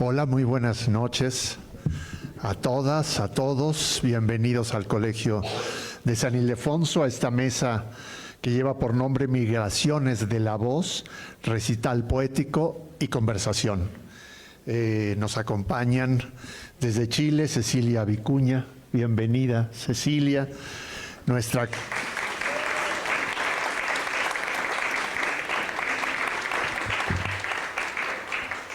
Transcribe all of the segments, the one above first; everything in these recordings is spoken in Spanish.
Hola, muy buenas noches a todas, a todos. Bienvenidos al Colegio de San Ildefonso, a esta mesa que lleva por nombre Migraciones de la Voz, Recital Poético y Conversación. Nos acompañan desde Chile Cecilia Vicuña. Bienvenida, Cecilia.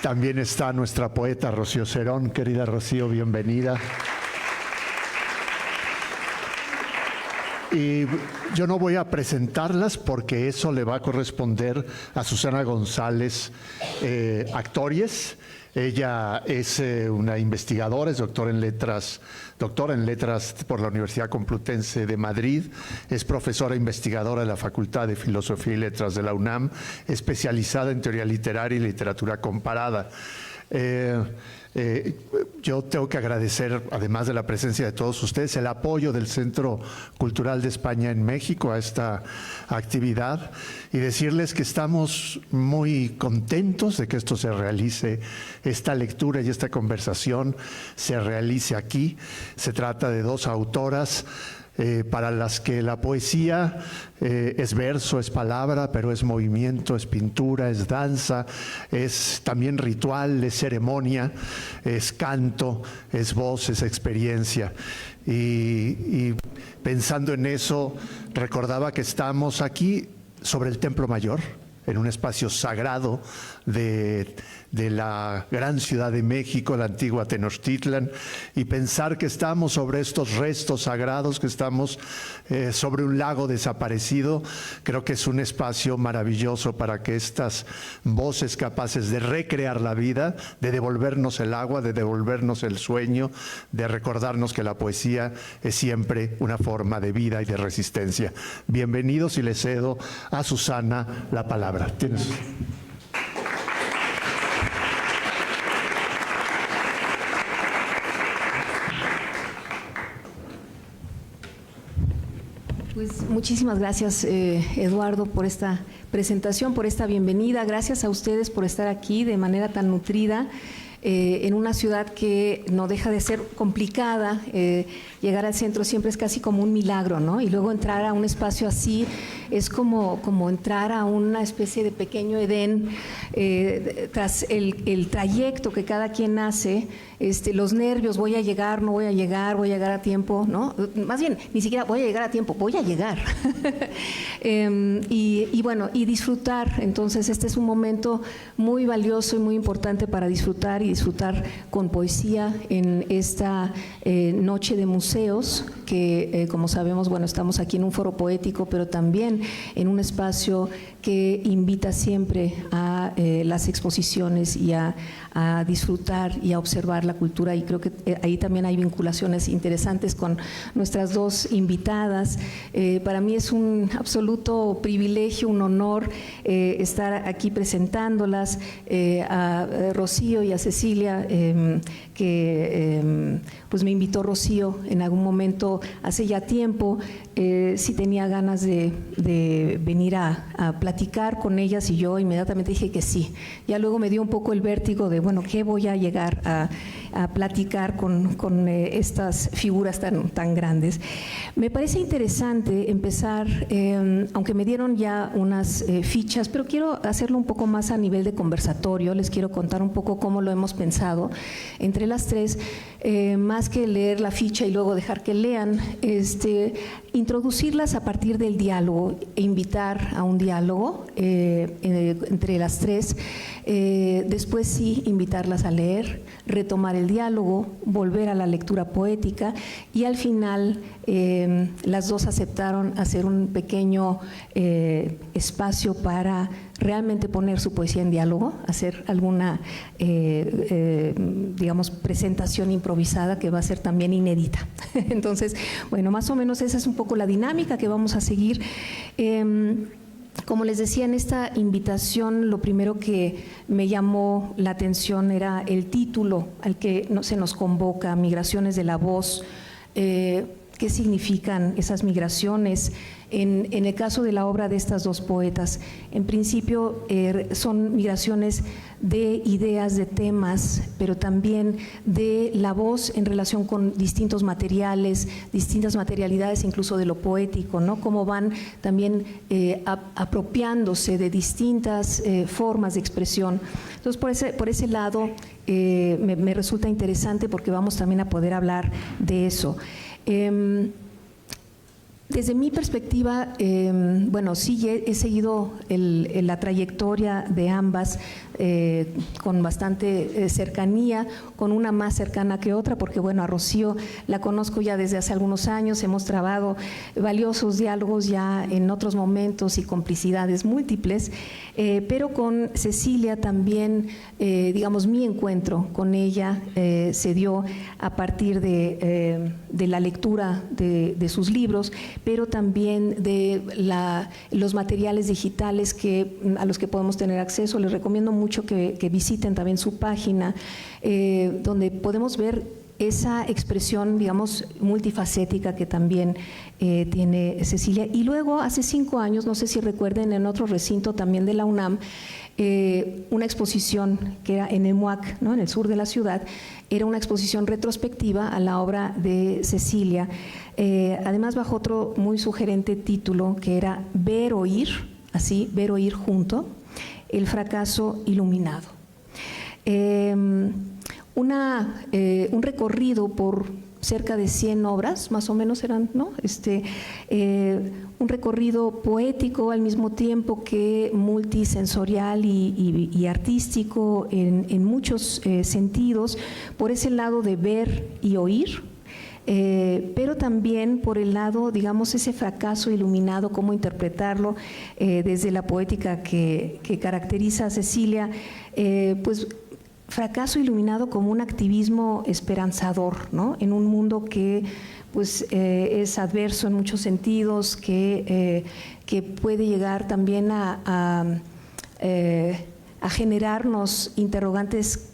También está nuestra poeta Rocío Cerón. Querida Rocío, bienvenida. Y yo no voy a presentarlas porque eso le va a corresponder a Susana González Actoriez. Ella es una investigadora, es doctora en letras por la Universidad Complutense de Madrid, es profesora investigadora de la Facultad de Filosofía y Letras de la UNAM, especializada en teoría literaria y literatura comparada. Yo tengo que agradecer, además de la presencia de todos ustedes, el apoyo del Centro Cultural de España en México a esta actividad y decirles que estamos muy contentos de que esto se realice, esta lectura y esta conversación se realice aquí. Se trata de dos autoras para las que la poesía es verso, es palabra, pero es movimiento, es pintura, es danza, es también ritual, es ceremonia, es canto, es voz, es experiencia. Y pensando en eso, recordaba que estamos aquí sobre el Templo Mayor, en un espacio sagrado de la gran Ciudad de México, la antigua Tenochtitlan, y pensar que estamos sobre estos restos sagrados, que estamos sobre un lago desaparecido, creo que es un espacio maravilloso para que estas voces capaces de recrear la vida, de devolvernos el agua, de devolvernos el sueño, de recordarnos que la poesía es siempre una forma de vida y de resistencia. Bienvenidos y les cedo a Susana la palabra. ¿Tienes? Pues muchísimas gracias, Eduardo, por esta presentación, por esta bienvenida. Gracias a ustedes por estar aquí de manera tan nutrida. En una ciudad que no deja de ser complicada, llegar al centro siempre es casi como un milagro, ¿no? Y luego entrar a un espacio así es como entrar a una especie de pequeño Edén, tras el trayecto que cada quien hace, los nervios, voy a llegar, no voy a llegar, voy a llegar a tiempo, ¿no? Más bien, ni siquiera voy a llegar a tiempo, voy a llegar. Y bueno, y disfrutar. Entonces este es un momento muy valioso y muy importante para disfrutar y disfrutar con poesía en esta noche de museos que como sabemos, bueno, estamos aquí en un foro poético, pero también en un espacio que invita siempre a las exposiciones y a disfrutar y a observar la cultura, y creo que ahí también hay vinculaciones interesantes con nuestras dos invitadas. Para mí es un absoluto privilegio, un honor estar aquí presentándolas, a Rocío y a Cecilia, que pues me invitó Rocío en algún momento hace ya tiempo, si tenía ganas de venir a platicar con ellas, y yo inmediatamente dije que sí. Ya luego me dio un poco el vértigo de, bueno, ¿qué voy a llegar a platicar con estas figuras tan grandes? Me parece interesante empezar, aunque me dieron ya unas fichas, pero quiero hacerlo un poco más a nivel de conversatorio. Les quiero contar un poco cómo lo hemos pensado entre las tres, más que leer la ficha y luego dejar que lean, introducirlas a partir del diálogo e invitar a un diálogo entre las tres. Después sí, invitarlas a leer, retomar el diálogo, volver a la lectura poética, y al final las dos aceptaron hacer un pequeño espacio para realmente poner su poesía en diálogo, hacer alguna, digamos, presentación improvisada que va a ser también inédita. Entonces, bueno, más o menos esa es un poco la dinámica que vamos a seguir. Como les decía, en esta invitación lo primero que me llamó la atención era el título al que se nos convoca, Migraciones de la Voz. qué significan esas migraciones. En el caso de la obra de estas dos poetas, en principio son migraciones de ideas, de temas, pero también de la voz en relación con distintos materiales, distintas materialidades, incluso de lo poético, ¿no? Cómo van también apropiándose de distintas formas de expresión. Entonces, por ese lado me resulta interesante porque vamos también a poder hablar de eso. Desde mi perspectiva, bueno, sí he seguido la trayectoria de ambas con bastante cercanía, con una más cercana que otra, porque bueno, a Rocío la conozco ya desde hace algunos años, hemos trabado valiosos diálogos ya en otros momentos y complicidades múltiples, pero con Cecilia también, digamos, mi encuentro con ella se dio a partir de la lectura de sus libros, pero también de los materiales digitales a los que podemos tener acceso. Les recomiendo mucho que visiten también su página, donde podemos ver esa expresión, digamos, multifacética que también tiene Cecilia. Y luego, hace 5 años, no sé si recuerden, en otro recinto también de la UNAM, una exposición que era en el MUAC, ¿no?, en el sur de la ciudad, era una exposición retrospectiva a la obra de Cecilia, además bajo otro muy sugerente título que era Ver, Oír, así, Ver, Oír junto, el fracaso iluminado. Un recorrido por cerca de 100 obras, más o menos eran, ¿no? Un recorrido poético al mismo tiempo que multisensorial y artístico en muchos sentidos, por ese lado de ver y oír, pero también por el lado, digamos, ese fracaso iluminado, cómo interpretarlo desde la poética que caracteriza a Cecilia, pues fracaso iluminado como un activismo esperanzador, ¿no?, en un mundo que pues es adverso en muchos sentidos, que puede llegar también a generarnos interrogantes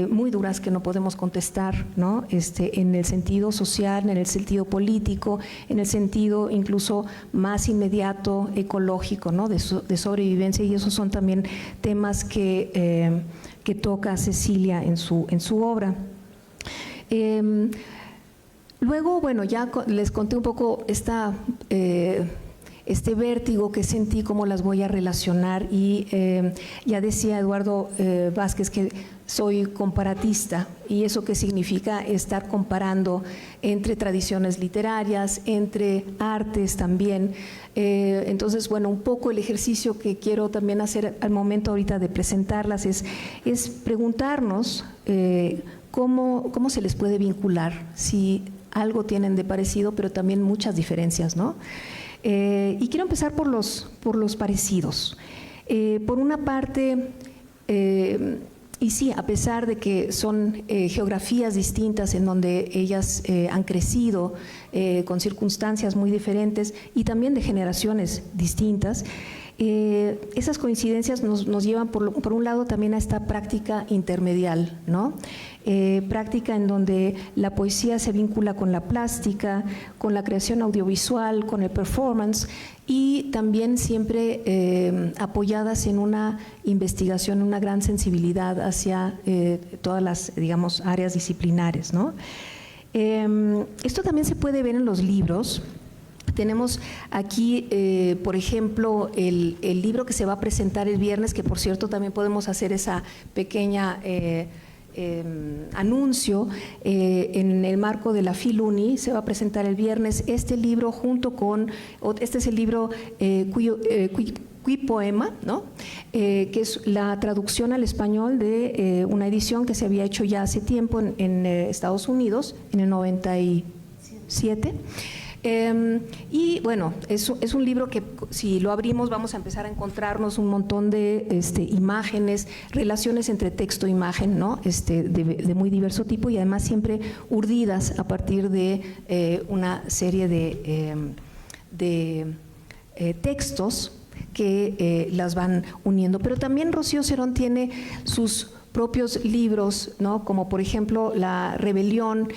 muy duras que no podemos contestar, ¿no?, en el sentido social, en el sentido político, en el sentido incluso más inmediato, ecológico, ¿no?, de sobrevivencia, y esos son también temas que toca Cecilia en su obra. Luego, bueno, ya les conté un poco este vértigo que sentí, cómo las voy a relacionar, y ya decía Eduardo Vázquez que soy comparatista, y eso qué significa estar comparando entre tradiciones literarias, entre artes también. Entonces, bueno, un poco el ejercicio que quiero también hacer al momento ahorita de presentarlas es preguntarnos cómo se les puede vincular, si algo tienen de parecido, pero también muchas diferencias, ¿no? Y quiero empezar por los parecidos. Por una parte, y sí, a pesar de que son geografías distintas en donde ellas han crecido con circunstancias muy diferentes y también de generaciones distintas, esas coincidencias nos llevan por un lado también a esta práctica intermedial, ¿no? Práctica en donde la poesía se vincula con la plástica, con la creación audiovisual, con el performance, y también siempre apoyadas en una investigación, una gran sensibilidad hacia todas las, digamos, áreas disciplinares, ¿no? Esto también se puede ver en los libros. Tenemos aquí, por ejemplo, el libro que se va a presentar el viernes, que por cierto también podemos hacer esa pequeña anuncio en el marco de la Filuni. Se va a presentar el viernes este libro junto con, este es el libro Qui Poema, ¿no? Que es la traducción al español de una edición que se había hecho ya hace tiempo en Estados Unidos, en el 97. Y bueno, es un libro que si lo abrimos vamos a empezar a encontrarnos un montón de imágenes, relaciones entre texto e imagen, ¿no? De muy diverso tipo, y además siempre urdidas a partir de una serie de textos que las van uniendo. Pero también Rocío Serón tiene sus propios libros, ¿no? Como por ejemplo La Rebelión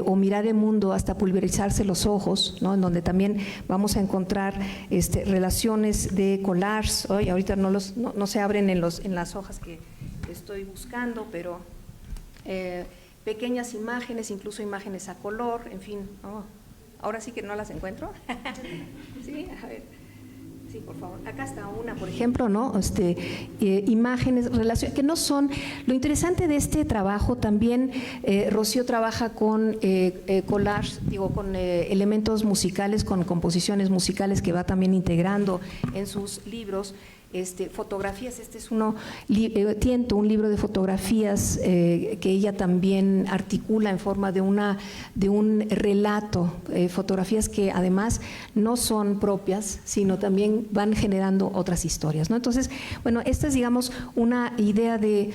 o Mirar el Mundo hasta pulverizarse los ojos, ¿no? En donde también vamos a encontrar relaciones de collages. Ahorita no se abren en las hojas que estoy buscando, pero pequeñas imágenes, incluso imágenes a color, en fin. Ahora sí que no las encuentro. Sí, a ver. Sí, por favor. Acá está una, por ejemplo, ¿no? Imágenes, que no son… Lo interesante de este trabajo también, Rocío trabaja con collage, con elementos musicales, con composiciones musicales que va también integrando en sus libros. Fotografías, este es Tiento, un libro de fotografías que ella también articula en forma de un relato, fotografías que además no son propias, sino también van generando otras historias, ¿no? Entonces, bueno, esta es, digamos, una idea de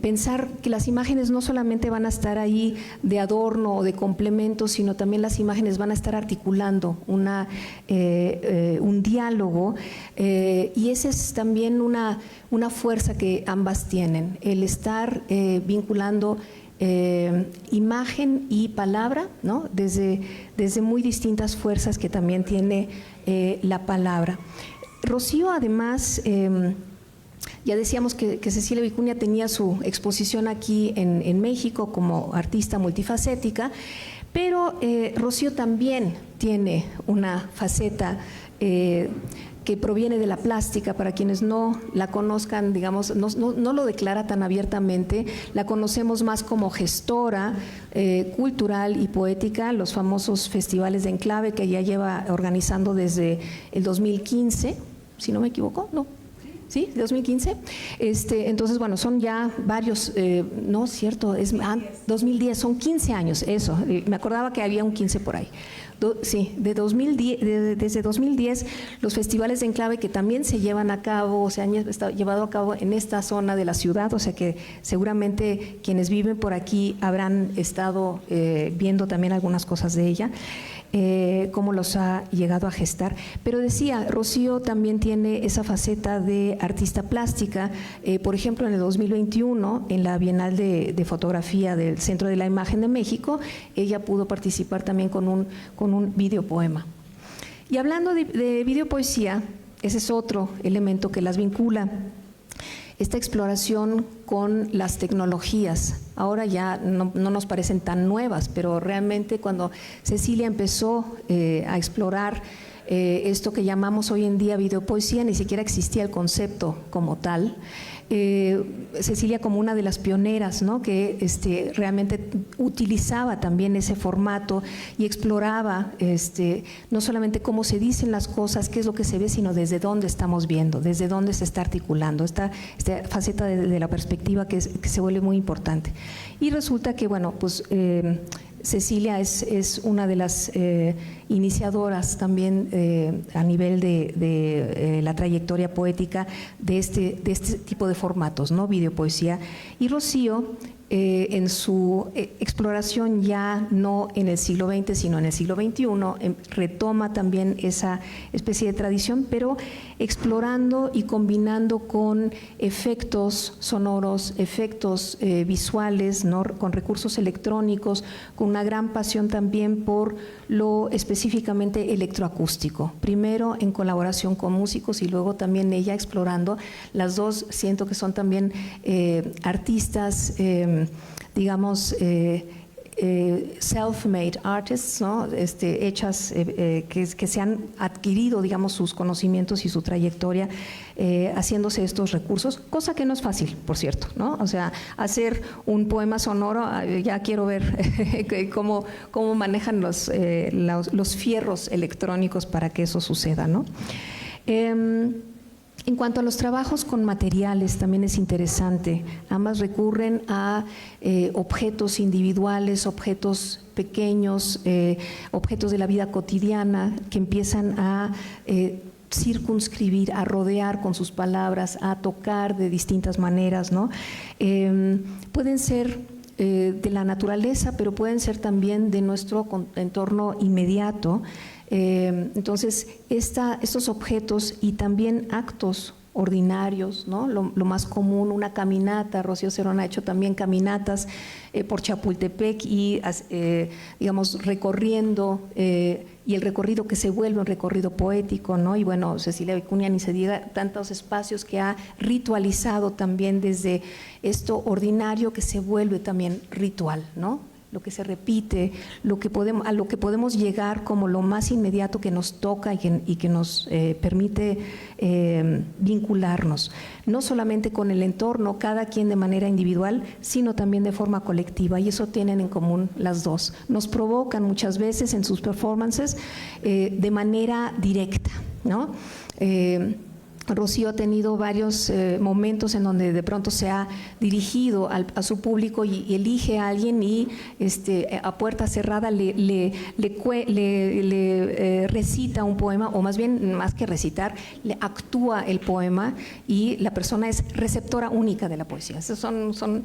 pensar que las imágenes no solamente van a estar ahí de adorno o de complemento, sino también las imágenes van a estar articulando un diálogo, y esa es también una fuerza que ambas tienen, el estar vinculando imagen y palabra, ¿no? Desde muy distintas fuerzas que también tiene la palabra. Rocío, además, ya decíamos que Cecilia Vicuña tenía su exposición aquí en México como artista multifacética, pero Rocío también tiene una faceta que proviene de la plástica. Para quienes no la conozcan, digamos, no lo declara tan abiertamente, la conocemos más como gestora cultural y poética, los famosos festivales de Enclave que ella lleva organizando desde el 2015, si no me equivoco, ¿no? ¿Sí? 2015. Entonces, bueno, son ya varios, no, cierto, 2010, son 15 años, eso, me acordaba que había un 15 por ahí. Sí, desde 2010 los festivales de Enclave que también se llevan a cabo, se han llevado a cabo en esta zona de la ciudad, o sea que seguramente quienes viven por aquí habrán estado viendo también algunas cosas de ella, cómo los ha llegado a gestar. Pero decía, Rocío también tiene esa faceta de artista plástica. Por ejemplo, en el 2021, en la Bienal de Fotografía del Centro de la Imagen de México, ella pudo participar también con un videopoema. Y hablando de videopoesía, ese es otro elemento que las vincula, esta exploración con las tecnologías. Ahora ya no nos parecen tan nuevas, pero realmente cuando Cecilia empezó a explorar esto que llamamos hoy en día videopoesía, ni siquiera existía el concepto como tal. Cecilia como una de las pioneras, ¿no? Que realmente utilizaba también ese formato y exploraba no solamente cómo se dicen las cosas, qué es lo que se ve, sino desde dónde estamos viendo, desde dónde se está articulando, esta faceta de la perspectiva que se vuelve muy importante. Y resulta que, bueno, pues Cecilia es una de las iniciadoras también a nivel de la trayectoria poética de este tipo de formatos, ¿no? Videopoesía. Y Rocío, en su exploración ya no en el siglo XX, sino en el siglo XXI, retoma también esa especie de tradición, pero explorando y combinando con efectos sonoros, efectos visuales, ¿no? Con recursos electrónicos, con una gran pasión también por lo específicamente electroacústico. Primero en colaboración con músicos y luego también ella explorando. Las dos siento que son también artistas, digamos, self-made artists, ¿no? Hechas, que se han adquirido, digamos, sus conocimientos y su trayectoria haciéndose estos recursos, cosa que no es fácil, por cierto, ¿no? O sea, hacer un poema sonoro, ya quiero ver cómo manejan los fierros electrónicos para que eso suceda, ¿no? En cuanto a los trabajos con materiales, también es interesante. Ambas recurren a objetos individuales, objetos pequeños, objetos de la vida cotidiana que empiezan a circunscribir, a rodear con sus palabras, a tocar de distintas maneras, ¿no? Pueden ser de la naturaleza, pero pueden ser también de nuestro entorno inmediato. Entonces, estos objetos y también actos ordinarios, ¿no? Lo más común, una caminata. Rocío Cerón ha hecho también caminatas por Chapultepec y, digamos, recorriendo, y el recorrido que se vuelve un recorrido poético, ¿no? Y bueno, Cecilia Vicuña, ni se diga, tantos espacios que ha ritualizado también desde esto ordinario que se vuelve también ritual, ¿no? Lo que se repite, a lo que podemos llegar como lo más inmediato que nos toca y que nos permite vincularnos, no solamente con el entorno, cada quien de manera individual, sino también de forma colectiva, y eso tienen en común las dos. Nos provocan muchas veces en sus performances de manera directa, ¿no? Rocío ha tenido varios momentos en donde de pronto se ha dirigido a su público y elige a alguien y a puerta cerrada le recita un poema, o más bien, más que recitar, le actúa el poema, y la persona es receptora única de la poesía. Esas son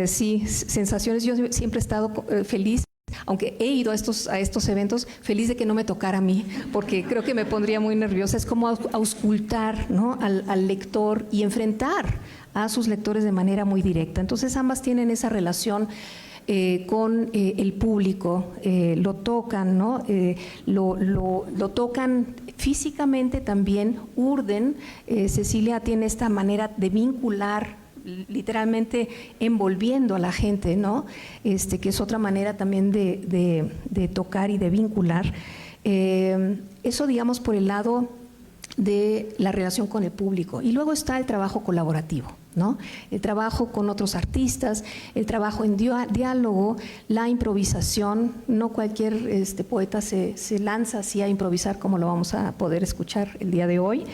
sí, sensaciones. Yo siempre he estado feliz, aunque he ido a estos eventos, feliz de que no me tocara a mí, porque creo que me pondría muy nerviosa. Es como auscultar, ¿no?, al lector y enfrentar a sus lectores de manera muy directa. Entonces ambas tienen esa relación con el público, lo tocan, ¿no? Lo tocan físicamente también, urden. Cecilia tiene esta manera de vincular, literalmente envolviendo a la gente, ¿no? Que es otra manera también de tocar y de vincular. Eso, digamos, por el lado de la relación con el público. Y luego está el trabajo colaborativo, ¿no? El trabajo con otros artistas, el trabajo en diálogo, la improvisación. No cualquier poeta se lanza así a improvisar, como lo vamos a poder escuchar el día de hoy.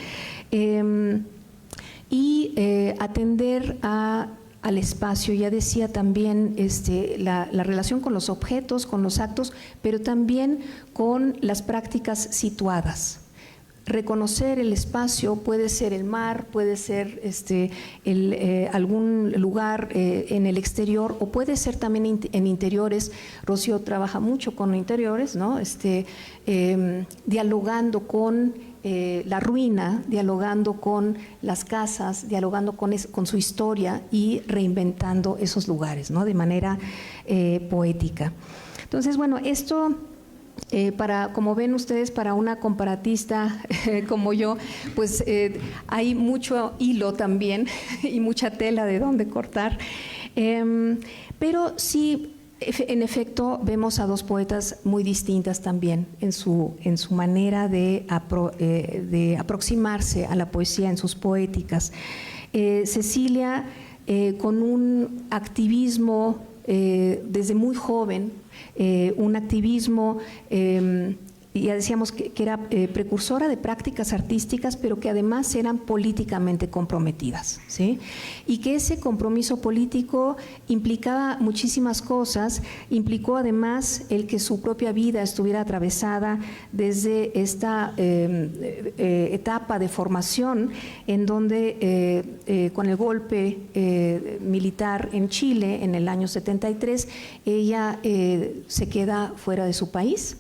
Y atender al espacio. Ya decía también la relación con los objetos, con los actos, pero también con las prácticas situadas. Reconocer el espacio, puede ser el mar, puede ser algún lugar en el exterior, o puede ser también en interiores. Rocío trabaja mucho con interiores, ¿no? Dialogando con la ruina, dialogando con las casas, dialogando con su historia y reinventando esos lugares, ¿no?, de manera poética. Entonces, bueno, esto, como ven ustedes, para una comparatista como yo, pues hay mucho hilo también y mucha tela de dónde cortar, pero sí, en efecto, vemos a dos poetas muy distintas también en su manera de aproximarse a la poesía en sus poéticas. Cecilia, con un activismo desde muy joven, un activismo, ya decíamos que era precursora de prácticas artísticas, pero que además eran políticamente comprometidas, ¿sí? Y que ese compromiso político implicaba muchísimas cosas. Implicó además el que su propia vida estuviera atravesada desde esta etapa de formación, en donde con el golpe militar en Chile en el año 73, ella se queda fuera de su país.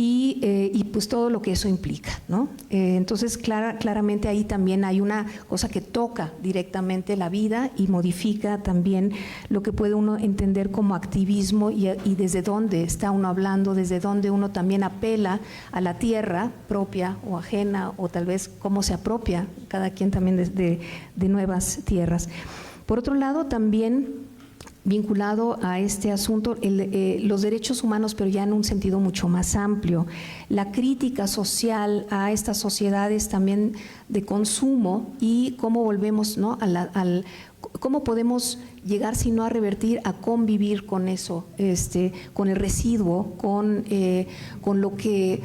Y pues todo lo que eso implica, ¿no? Entonces, claramente ahí también hay una cosa que toca directamente la vida y modifica también lo que puede uno entender como activismo y desde dónde está uno hablando, desde dónde uno también apela a la tierra propia o ajena, o tal vez cómo se apropia cada quien también de nuevas tierras. Por otro lado, también vinculado a este asunto, los derechos humanos, pero ya en un sentido mucho más amplio, la crítica social a estas sociedades también de consumo, y cómo volvemos, ¿no?, cómo podemos llegar, si no a revertir, a convivir con eso, con el residuo, con lo que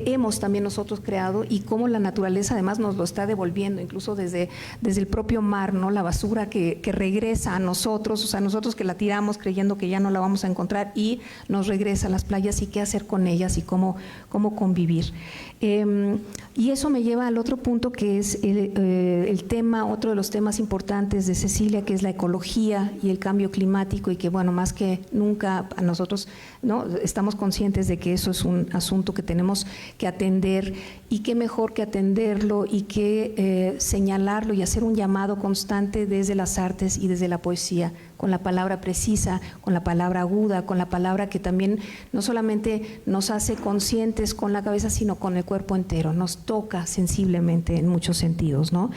hemos también nosotros creado, y cómo la naturaleza además nos lo está devolviendo, incluso desde el propio mar, ¿no?, la basura que regresa a nosotros, o sea, nosotros que la tiramos creyendo que ya no la vamos a encontrar, y nos regresa a las playas, y qué hacer con ellas y cómo convivir. Y eso me lleva al otro punto, que es el tema, otro de los temas importantes de Cecilia, que es la ecología y el cambio climático, y que, bueno, más que nunca a nosotros, ¿no?, estamos conscientes de que eso es un asunto que tenemos tenemos que atender, y qué mejor que atenderlo y que señalarlo y hacer un llamado constante desde las artes y desde la poesía, con la palabra precisa, con la palabra aguda, con la palabra que también no solamente nos hace conscientes con la cabeza, sino con el cuerpo entero, nos toca sensiblemente en muchos sentidos, ¿no?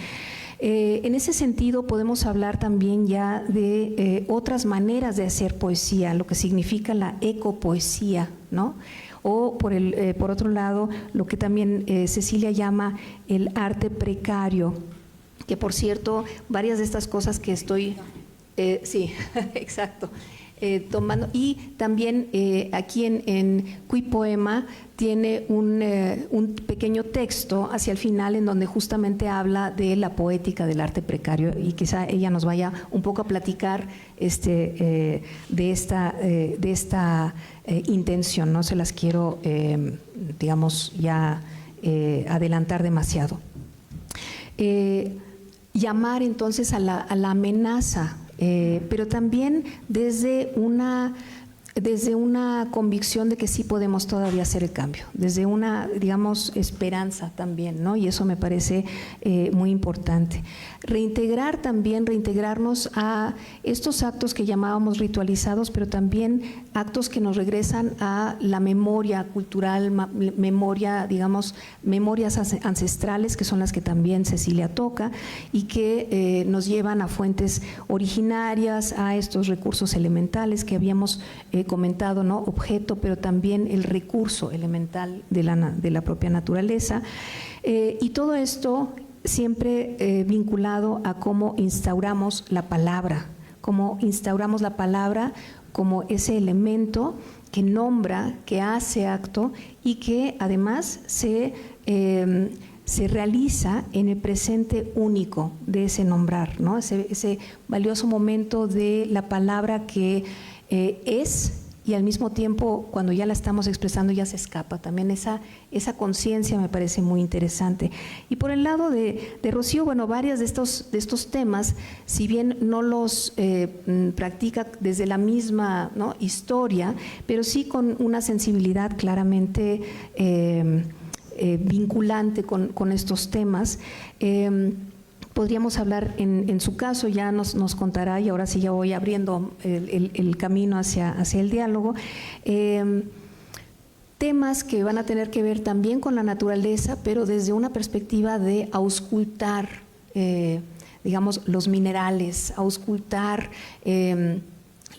En ese sentido podemos hablar también ya de otras maneras de hacer poesía, lo que significa la ecopoesía, ¿no? O por otro lado, lo que también Cecilia llama el arte precario, que por cierto, varias de estas cosas que estoy… sí, exacto. Tomando, y también aquí en Cuipoema tiene un pequeño texto hacia el final en donde justamente habla de la poética del arte precario, y quizá ella nos vaya un poco a platicar de esta intención. No se las quiero, digamos, ya adelantar demasiado. Llamar entonces a la amenaza, pero también desde una convicción de que sí podemos todavía hacer el cambio, desde una, digamos, esperanza también, ¿no? Y eso me parece muy importante. Reintegrarnos a estos actos que llamábamos ritualizados, pero también actos que nos regresan a la memoria cultural, memoria, digamos, memorias ancestrales, que son las que también Cecilia toca, y que nos llevan a fuentes originarias, a estos recursos elementales que habíamos comentado, ¿no? Objeto, pero también el recurso elemental de la propia naturaleza. Y todo esto siempre vinculado a cómo instauramos la palabra, como ese elemento que nombra, que hace acto y que además se realiza en el presente único de ese nombrar, ¿no? Ese valioso momento de la palabra que es, y al mismo tiempo cuando ya la estamos expresando ya se escapa. También esa conciencia me parece muy interesante. Y por el lado de Rocío, bueno, varios de estos temas, si bien no los practica desde la misma, ¿no?, historia, pero sí con una sensibilidad claramente vinculante con estos temas. Podríamos hablar, en su caso, ya nos contará, y ahora sí ya voy abriendo el camino hacia el diálogo, temas que van a tener que ver también con la naturaleza, pero desde una perspectiva de auscultar, digamos, los minerales, auscultar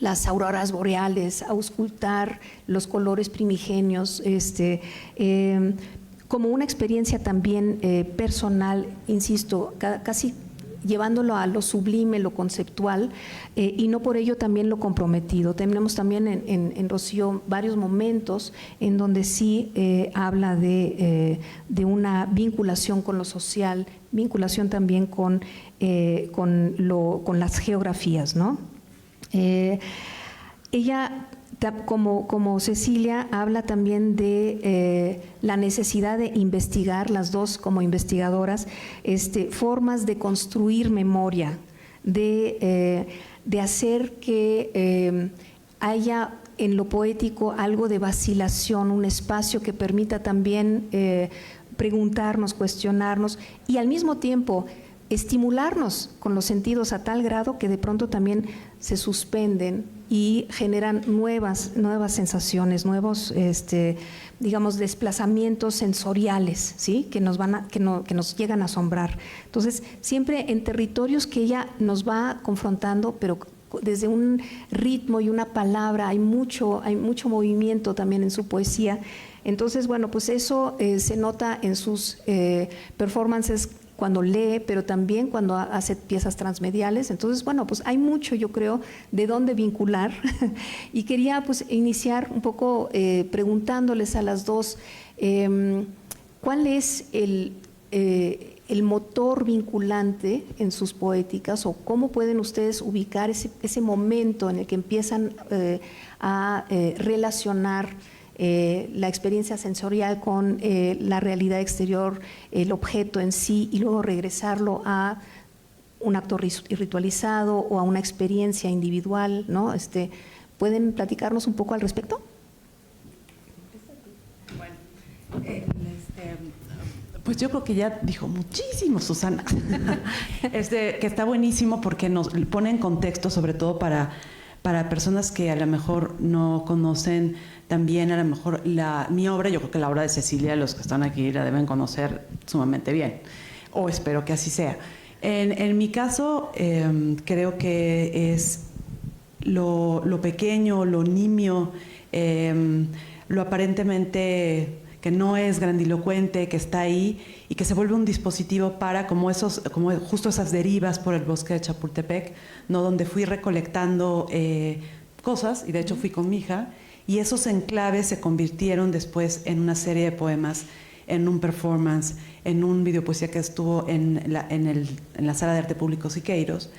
las auroras boreales, auscultar los colores primigenios, como una experiencia también personal, insisto, casi llevándolo a lo sublime, lo conceptual, y no por ello también lo comprometido. Tenemos también en Rocío varios momentos en donde sí habla de una vinculación con lo social, vinculación también con las geografías, ¿no? Ella, como Cecilia, habla también de la necesidad de investigar, las dos como investigadoras, formas de construir memoria, de hacer que haya en lo poético algo de vacilación, un espacio que permita también preguntarnos, cuestionarnos y al mismo tiempo estimularnos con los sentidos a tal grado que de pronto también se suspenden y generan nuevas sensaciones, nuevos, digamos, desplazamientos sensoriales, ¿sí?, que nos llegan a asombrar. Entonces, siempre en territorios que ella nos va confrontando, pero desde un ritmo y una palabra, hay mucho movimiento también en su poesía. Entonces, bueno, pues eso se nota en sus performances cuando lee, pero también cuando hace piezas transmediales. Entonces, bueno, pues hay mucho, yo creo, de dónde vincular. Y quería pues iniciar un poco preguntándoles a las dos, ¿cuál es el motor vinculante en sus poéticas, o cómo pueden ustedes ubicar ese momento en el que empiezan a relacionar la experiencia sensorial con la realidad exterior, el objeto en sí, y luego regresarlo a un acto ritualizado o a una experiencia individual, ¿no? ¿Pueden platicarnos un poco al respecto? Bueno, Pues yo creo que ya dijo muchísimo Susana. Que está buenísimo porque nos pone en contexto, sobre todo para personas que a lo mejor no conocen también, a lo mejor mi obra. Yo creo que la obra de Cecilia, los que están aquí la deben conocer sumamente bien, o espero que así sea. En mi caso, creo que es lo pequeño, lo nimio, lo aparentemente que no es grandilocuente, que está ahí y que se vuelve un dispositivo para como justo esas derivas por el bosque de Chapultepec, ¿no? Donde fui recolectando cosas, y de hecho fui con mi hija, y esos enclaves se convirtieron después en una serie de poemas, en un performance, en un videopoesía que estuvo en la Sala de Arte Público Siqueiros.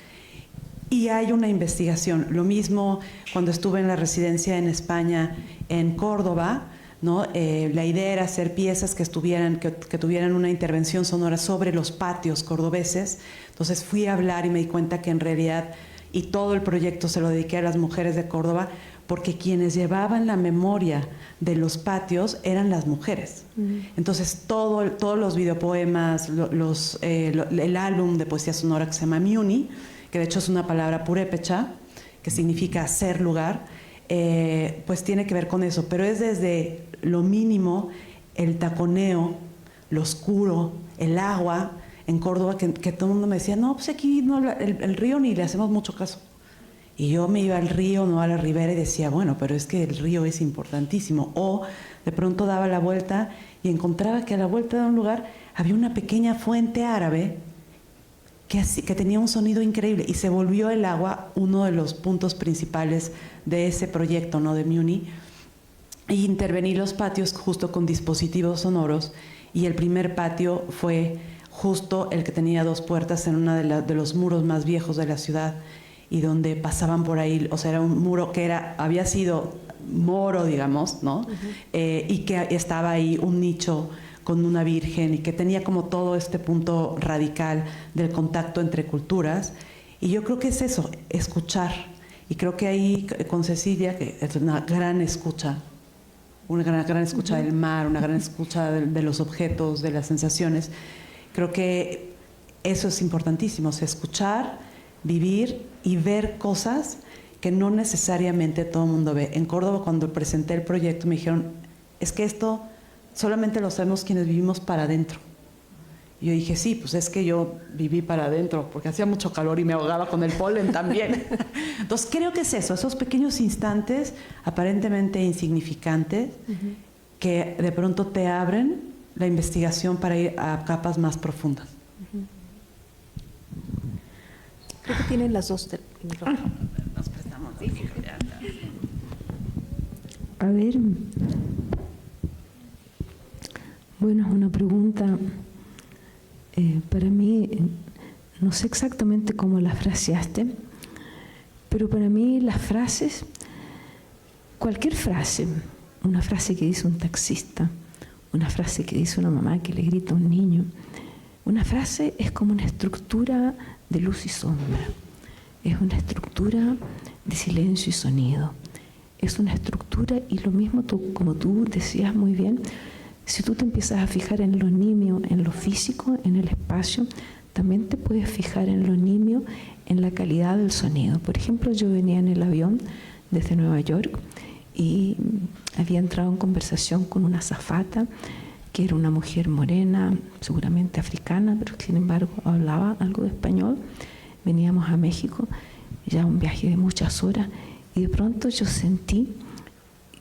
Y hay una investigación. Lo mismo cuando estuve en la residencia en España, en Córdoba, ¿no? La idea era hacer piezas que tuvieran una intervención sonora sobre los patios cordobeses. Entonces fui a hablar y me di cuenta que en realidad, y todo el proyecto se lo dediqué a las mujeres de Córdoba, porque quienes llevaban la memoria de los patios eran las mujeres. Entonces todos los videopoemas, el álbum de poesía sonora que se llama Miuni, que de hecho es una palabra purépecha, que significa hacer lugar, pues tiene que ver con eso, pero es desde lo mínimo, el taconeo, lo oscuro, el agua en Córdoba, que todo el mundo me decía, no, pues aquí no, el río ni le hacemos mucho caso. Y yo me iba al río, no a la ribera, y decía, bueno, pero es que el río es importantísimo. O de pronto daba la vuelta y encontraba que a la vuelta de un lugar había una pequeña fuente árabe que tenía un sonido increíble, y se volvió el agua uno de los puntos principales de ese proyecto, ¿no? De Miuni. Y intervení los patios justo con dispositivos sonoros, y el primer patio fue justo el que tenía 2 puertas en uno de los muros más viejos de la ciudad, y donde pasaban por ahí, o sea, era un muro que había sido moro, digamos, ¿no? Y que estaba ahí un nicho con una virgen, y que tenía como todo este punto radical del contacto entre culturas. Y yo creo que es eso, escuchar. Y creo que ahí con Cecilia, que es una gran escucha, del mar, una gran escucha de los objetos, de las sensaciones. Creo que eso es importantísimo, o sea, escuchar, vivir y ver cosas que no necesariamente todo el mundo ve. En Córdoba, cuando presenté el proyecto, me dijeron, es que esto solamente lo sabemos quienes vivimos para adentro. Y yo dije, sí, pues es que yo viví para adentro, porque hacía mucho calor y me ahogaba con el polen también. Entonces creo que es eso, esos pequeños instantes aparentemente insignificantes, que de pronto te abren la investigación para ir a capas más profundas. Creo que tienen las dos. Nos prestamos de micro, ya. A ver, bueno, es una pregunta, para mí, no sé exactamente cómo la fraseaste, pero para mí las frases, cualquier frase, una frase que dice un taxista, una frase que dice una mamá que le grita a un niño, una frase es como una estructura de luz y sombra, es una estructura de silencio y sonido, es una estructura, y lo mismo como tú decías muy bien, si tú te empiezas a fijar en lo nimio, en lo físico, en el espacio, también te puedes fijar en lo nimio, en la calidad del sonido. Por ejemplo, yo venía en el avión desde Nueva York y había entrado en conversación con una azafata que era una mujer morena, seguramente africana, pero sin embargo hablaba algo de español. Veníamos a México, ya un viaje de muchas horas, y de pronto yo sentí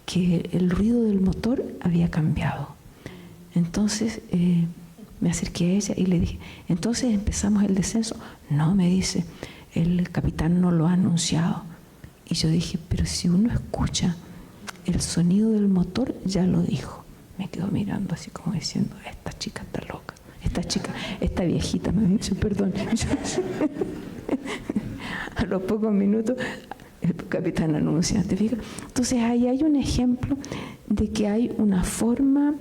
que el ruido del motor había cambiado. Entonces me acerqué a ella y le dije, entonces empezamos el descenso. No, me dice, el capitán no lo ha anunciado. Y yo dije, pero si uno escucha el sonido del motor, ya lo dijo. Me quedó mirando así como diciendo, esta chica está loca, esta viejita, me dice, perdón. A los pocos minutos el capitán anuncia, ¿te fijas? Entonces ahí hay un ejemplo de que hay una forma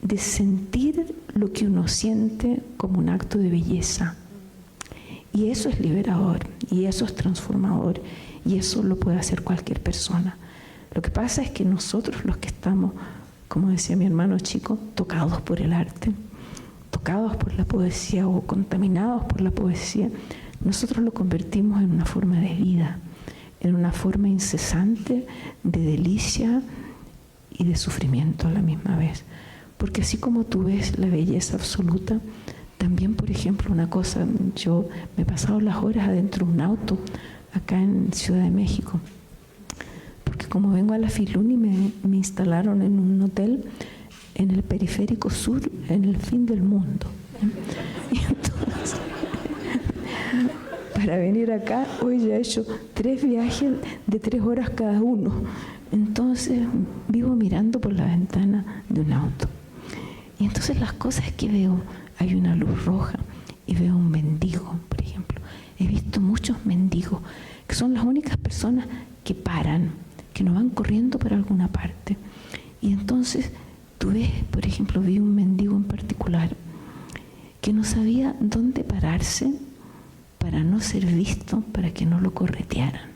de sentir lo que uno siente como un acto de belleza. Y eso es liberador, y eso es transformador, y eso lo puede hacer cualquier persona. Lo que pasa es que nosotros, los que estamos como decía mi hermano chico, tocados por el arte, tocados por la poesía o contaminados por la poesía, nosotros lo convertimos en una forma de vida, en una forma incesante de delicia y de sufrimiento a la misma vez. Porque así como tú ves la belleza absoluta, también, por ejemplo, una cosa, yo me he pasado las horas adentro de un auto acá en Ciudad de México, porque como vengo a la Filuni me instalaron en un hotel en el periférico sur, en el fin del mundo. Y entonces, para venir acá, hoy ya he hecho 3 viajes de 3 horas cada uno. Entonces, vivo mirando por la ventana de un auto. Y entonces las cosas que veo, hay una luz roja y veo un mendigo, por ejemplo. He visto muchos mendigos, que son las únicas personas que paran, que no van corriendo para alguna parte. Y entonces, tú ves, por ejemplo, vi un mendigo en particular que no sabía dónde pararse para no ser visto, para que no lo corretearan.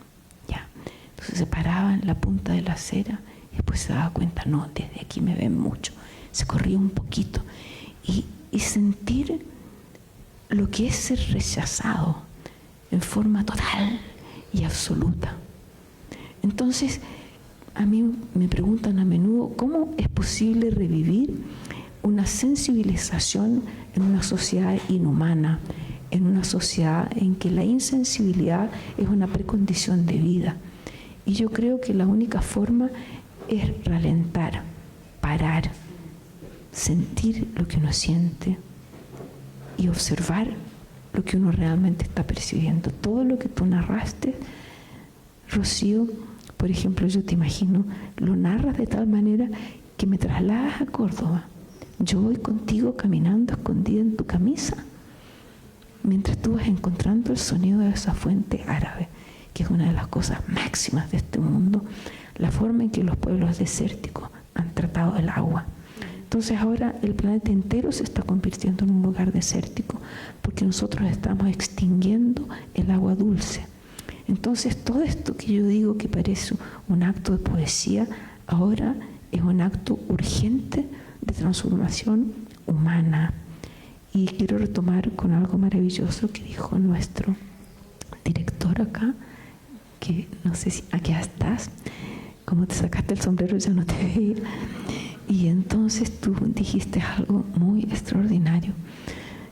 ¿Ya? Entonces se paraba en la punta de la acera y después se daba cuenta, no, desde aquí me ven mucho. Se corría un poquito y sentir lo que es ser rechazado en forma total y absoluta. Entonces, a mí me preguntan a menudo cómo es posible revivir una sensibilización en una sociedad inhumana, en una sociedad en que la insensibilidad es una precondición de vida. Y yo creo que la única forma es ralentar, parar, sentir lo que uno siente y observar lo que uno realmente está percibiendo. Todo lo que tú narraste, Rocío, por ejemplo, yo te imagino, lo narras de tal manera que me trasladas a Córdoba. Yo voy contigo caminando escondida en tu camisa, mientras tú vas encontrando el sonido de esa fuente árabe, que es una de las cosas máximas de este mundo, la forma en que los pueblos desérticos han tratado el agua. Entonces ahora el planeta entero se está convirtiendo en un lugar desértico, porque nosotros estamos extinguiendo el agua dulce. Entonces todo esto que yo digo que parece un acto de poesía, ahora es un acto urgente de transformación humana. Y quiero retomar con algo maravilloso que dijo nuestro director acá, que no sé si aquí estás, como te sacaste el sombrero ya no te veía. Y entonces tú dijiste algo muy extraordinario,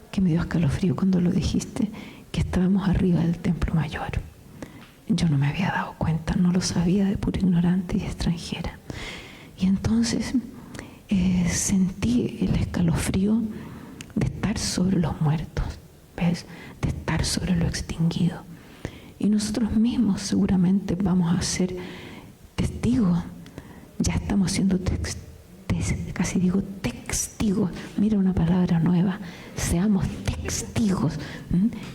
que me dio escalofrío cuando lo dijiste, que estábamos arriba del Templo Mayor. Yo no me había dado cuenta, no lo sabía, de pura ignorante y extranjera. Y entonces sentí el escalofrío de estar sobre los muertos, ¿ves? De estar sobre lo extinguido. Y nosotros mismos seguramente vamos a ser testigos, ya estamos siendo casi digo testigos, mira una palabra nueva, seamos testigos,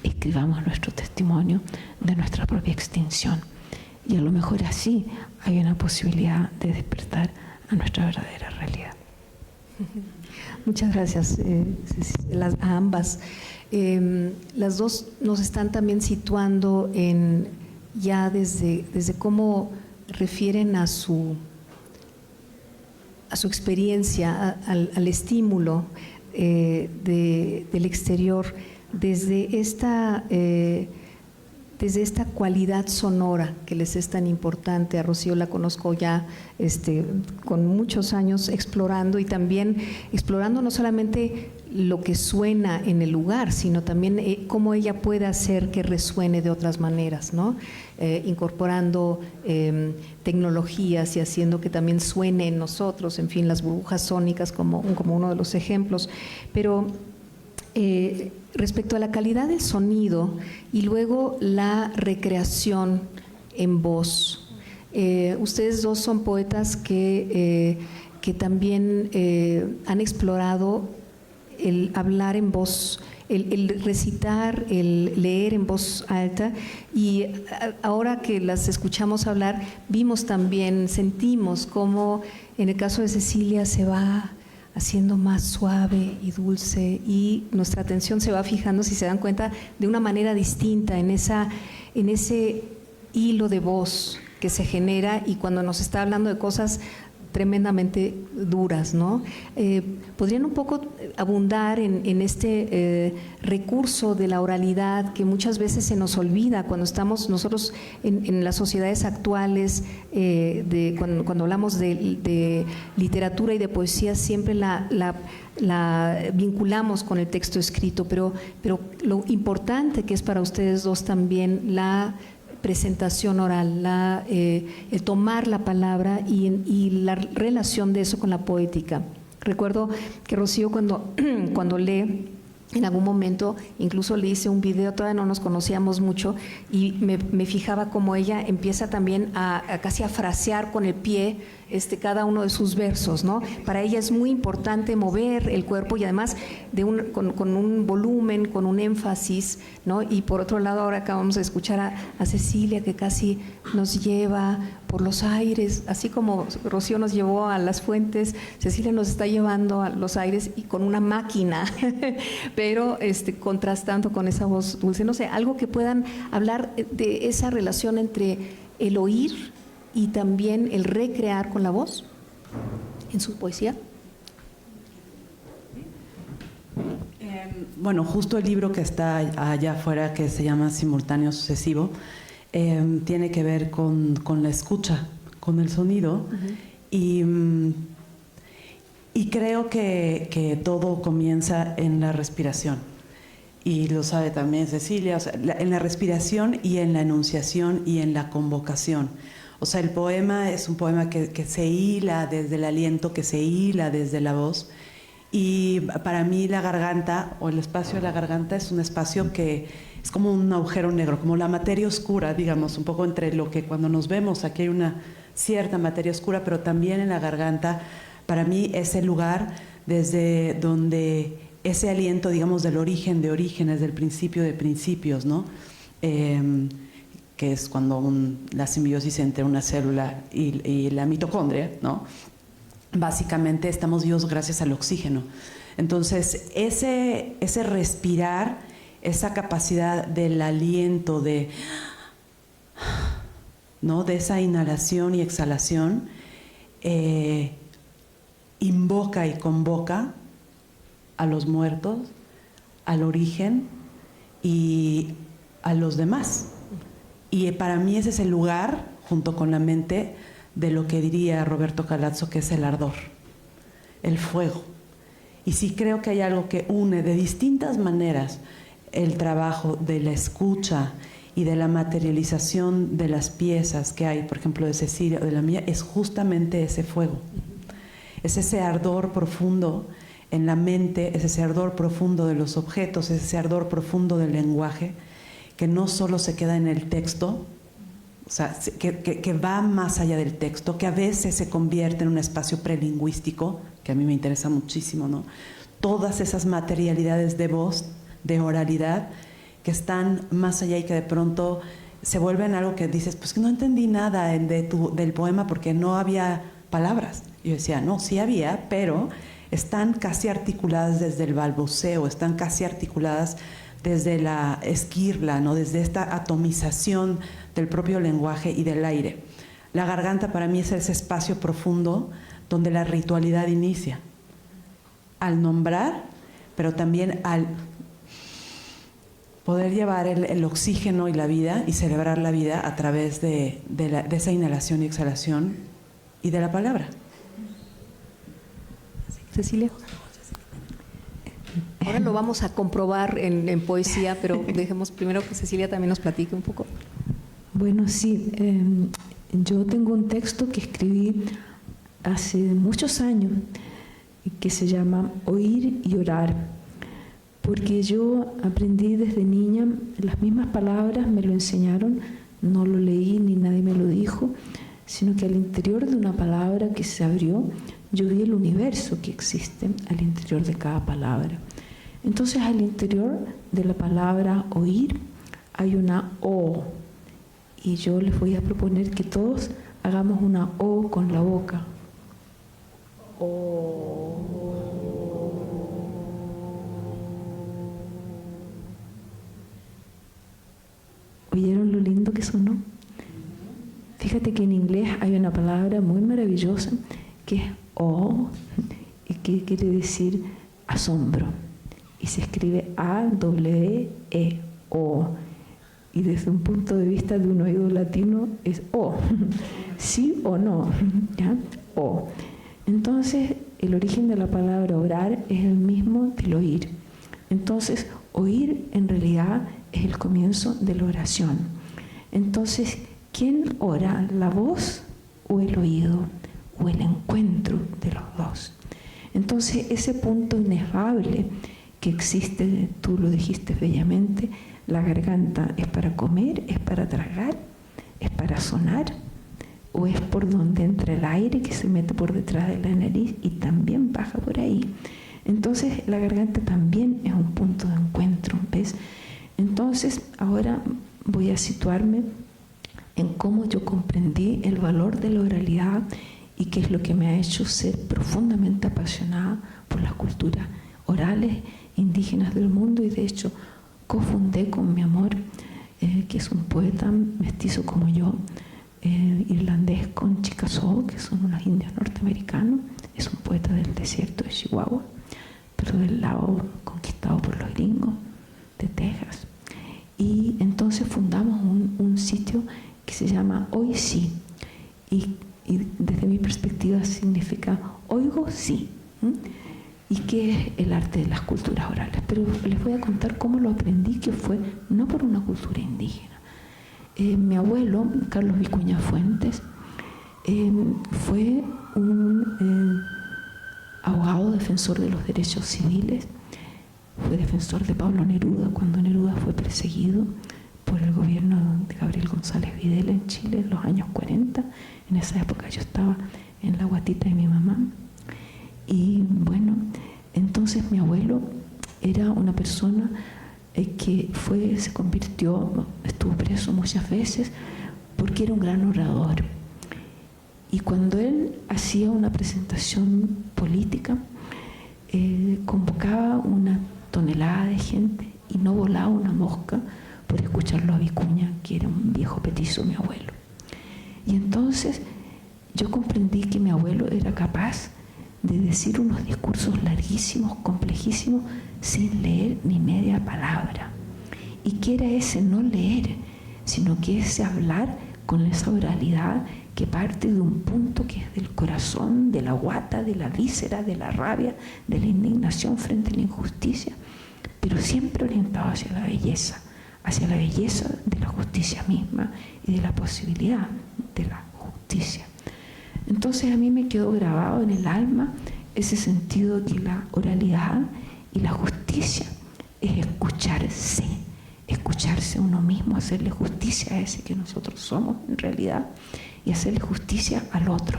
escribamos nuestro testimonio de nuestra propia extinción. Y a lo mejor así hay una posibilidad de despertar a nuestra verdadera realidad. Muchas gracias a ambas. Las dos nos están también situando en ya desde cómo refieren a su experiencia, al estímulo del exterior, desde esta cualidad sonora que les es tan importante. A Rocío la conozco ya con muchos años explorando, y también explorando no solamente lo que suena en el lugar, sino también cómo ella puede hacer que resuene de otras maneras, ¿no? Incorporando tecnologías y haciendo que también suene en nosotros, en fin, las burbujas sónicas como uno de los ejemplos. Pero respecto a la calidad del sonido y luego la recreación en voz, ustedes dos son poetas que también han explorado el hablar en voz, el recitar, el leer en voz alta, y ahora que las escuchamos hablar, vimos también, sentimos cómo en el caso de Cecilia se va haciendo más suave y dulce, y nuestra atención se va fijando, si se dan cuenta, de una manera distinta en ese hilo de voz que se genera, y cuando nos está hablando de cosas tremendamente duras, ¿no? ¿Podrían un poco abundar en este recurso de la oralidad que muchas veces se nos olvida cuando estamos nosotros en las sociedades actuales, cuando hablamos de literatura y de poesía, siempre la vinculamos con el texto escrito, pero lo importante que es para ustedes dos también la presentación oral, el tomar la palabra y la relación de eso con la poética. Recuerdo que Rocío cuando lee, en algún momento incluso le hice un video, todavía no nos conocíamos mucho, y me fijaba como ella empieza también a casi a frasear con el pie cada uno de sus versos, ¿no? Para ella es muy importante mover el cuerpo y además con un volumen, con un énfasis, ¿no? Y por otro lado ahora acabamos de escuchar a Cecilia, que casi nos lleva por los aires, así como Rocío nos llevó a las fuentes, Cecilia nos está llevando a los aires y con una máquina, pero contrastando con esa voz dulce. No sé, algo que puedan hablar de esa relación entre el oír y también el recrear con la voz en su poesía. Bueno, justo el libro que está allá afuera, que se llama Simultáneo Sucesivo, tiene que ver con la escucha, con el sonido. Uh-huh. Y creo que todo comienza en la respiración. Y lo sabe también Cecilia, o sea, en la respiración y en la enunciación y en la convocación. O sea, el poema es un poema que se hila desde el aliento, que se hila desde la voz. Y para mí la garganta, o el espacio de la garganta, es un espacio que es como un agujero negro, como la materia oscura, digamos, un poco entre lo que cuando nos vemos, aquí hay una cierta materia oscura, pero también en la garganta, para mí es el lugar desde donde ese aliento, digamos, del origen de orígenes, del principio de principios, ¿no? Que es cuando la simbiosis entre una célula y la mitocondria, ¿no? Básicamente estamos vivos gracias al oxígeno. Entonces, ese respirar, esa capacidad del aliento, ¿no? De esa inhalación y exhalación, invoca y convoca a los muertos, al origen y a los demás. Y para mí ese es el lugar, junto con la mente, de lo que diría Roberto Calazzo, que es el ardor, el fuego. Y sí creo que hay algo que une de distintas maneras el trabajo de la escucha y de la materialización de las piezas que hay, por ejemplo, de Cecilia o de la mía, es justamente ese fuego. Es ese ardor profundo en la mente, es ese ardor profundo de los objetos, es ese ardor profundo del lenguaje, que no solo se queda en el texto, o sea, que va más allá del texto, que a veces se convierte en un espacio prelingüístico, que a mí me interesa muchísimo, ¿no? Todas esas materialidades de voz, de oralidad, que están más allá y que de pronto se vuelven algo que dices, pues que no entendí nada del poema porque no había palabras. Y yo decía, no, sí había, pero están casi articuladas desde el balbuceo, están casi articuladas desde la esquirla, ¿no? Desde esta atomización del propio lenguaje y del aire. La garganta para mí es ese espacio profundo donde la ritualidad inicia. Al nombrar, pero también al poder llevar el oxígeno y la vida y celebrar la vida a través de esa inhalación y exhalación y de la palabra. Cecilia. Ahora lo vamos a comprobar en poesía, pero dejemos primero que Cecilia también nos platique un poco. Bueno, sí, yo tengo un texto que escribí hace muchos años que se llama Oír y Orar, porque yo aprendí desde niña, las mismas palabras me lo enseñaron, no lo leí ni nadie me lo dijo, sino que al interior de una palabra que se abrió, yo vi el universo que existe al interior de cada palabra. Entonces, al interior de la palabra oír hay una O, y yo les voy a proponer que todos hagamos una O con la boca. O. ¿Oyeron lo lindo que sonó? Fíjate que en inglés hay una palabra muy maravillosa que es O, y que quiere decir asombro. Y se escribe A-W-E-O. Y desde un punto de vista de un oído latino es O. ¿Sí o no? ¿Ya? O. Entonces, el origen de la palabra orar es el mismo del oír. Entonces, oír en realidad es el comienzo de la oración. Entonces, ¿quién ora? ¿La voz o el oído? O el encuentro de los dos. Entonces, ese punto inefable que existe, tú lo dijiste bellamente, la garganta es para comer, es para tragar, es para sonar, o es por donde entra el aire que se mete por detrás de la nariz y también baja por ahí. Entonces, la garganta también es un punto de encuentro, ¿ves? Entonces, ahora voy a situarme en cómo yo comprendí el valor de la oralidad y qué es lo que me ha hecho ser profundamente apasionada por las culturas orales indígenas del mundo, y de hecho cofundé con mi amor, que es un poeta mestizo como yo, irlandés, con Chickasaw, que son unos indios norteamericanos. Es un poeta del desierto de Chihuahua, pero del lado conquistado por los gringos de Texas. Y entonces fundamos un sitio que se llama Hoy Sí, y desde mi perspectiva significa oigo sí. ¿Y qué es el arte de las culturas orales? Pero les voy a contar cómo lo aprendí, que fue no por una cultura indígena. Mi abuelo, Carlos Vicuña Fuentes, fue un abogado defensor de los derechos civiles, fue defensor de Pablo Neruda cuando Neruda fue perseguido por el gobierno de Gabriel González Videla en Chile en los años 40. En esa época yo estaba en la guatita de mi mamá. Y bueno, entonces mi abuelo era una persona que se convirtió, estuvo preso muchas veces porque era un gran orador. Y cuando él hacía una presentación política, convocaba una tonelada de gente y no volaba una mosca por escucharlo a Vicuña, que era un viejo petizo, mi abuelo. Y entonces yo comprendí que mi abuelo era capaz de decir unos discursos larguísimos, complejísimos, sin leer ni media palabra. Y que era ese no leer, sino que ese hablar con esa oralidad que parte de un punto que es del corazón, de la guata, de la víscera, de la rabia, de la indignación frente a la injusticia, pero siempre orientado hacia la belleza de la justicia misma y de la posibilidad de la justicia. Entonces a mí me quedó grabado en el alma ese sentido de que la oralidad y la justicia es escucharse a uno mismo, hacerle justicia a ese que nosotros somos en realidad y hacerle justicia al otro.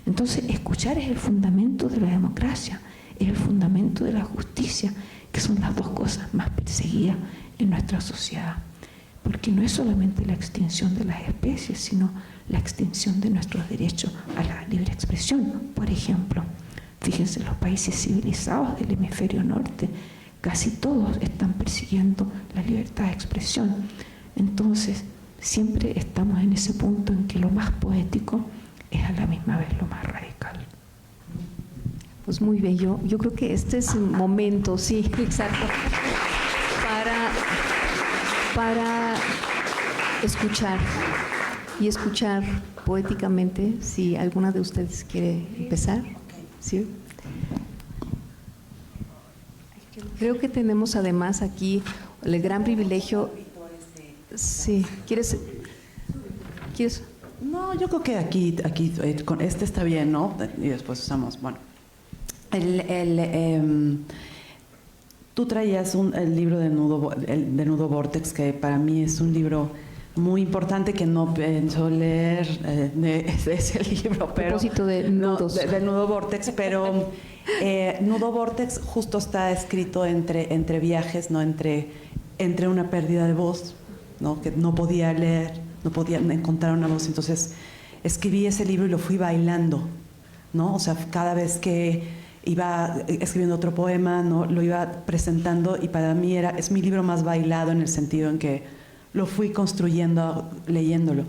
Entonces escuchar es el fundamento de la democracia, es el fundamento de la justicia, que son las dos cosas más perseguidas en nuestra sociedad. Porque no es solamente la extinción de las especies, sino la extinción de nuestros derechos a la libre expresión. Por ejemplo, fíjense, los países civilizados del hemisferio norte, casi todos están persiguiendo la libertad de expresión. Entonces, siempre estamos en ese punto en que lo más poético es a la misma vez lo más radical. Pues muy bello. Yo creo que este es el momento, sí, exacto, para escuchar y escuchar poéticamente. Si alguna de ustedes quiere empezar. ¿Sí? Creo que tenemos además aquí el gran privilegio. Sí, ¿quieres? No, yo creo que aquí con este está bien, ¿no? Y después usamos, bueno. Tú traías el libro de Nudo Vortex, que para mí es un libro muy importante que no pienso leer ese libro, pero a propósito de nudos. Del Nudo Vortex, pero Nudo Vortex justo está escrito entre viajes, ¿no? Entre una pérdida de voz, ¿no? Que no podía leer, no podía encontrar una voz, entonces escribí ese libro y lo fui bailando, ¿no? O sea, cada vez que iba escribiendo otro poema, ¿no? Lo iba presentando, y para mí es mi libro más bailado, en el sentido en que lo fui construyendo leyéndolo.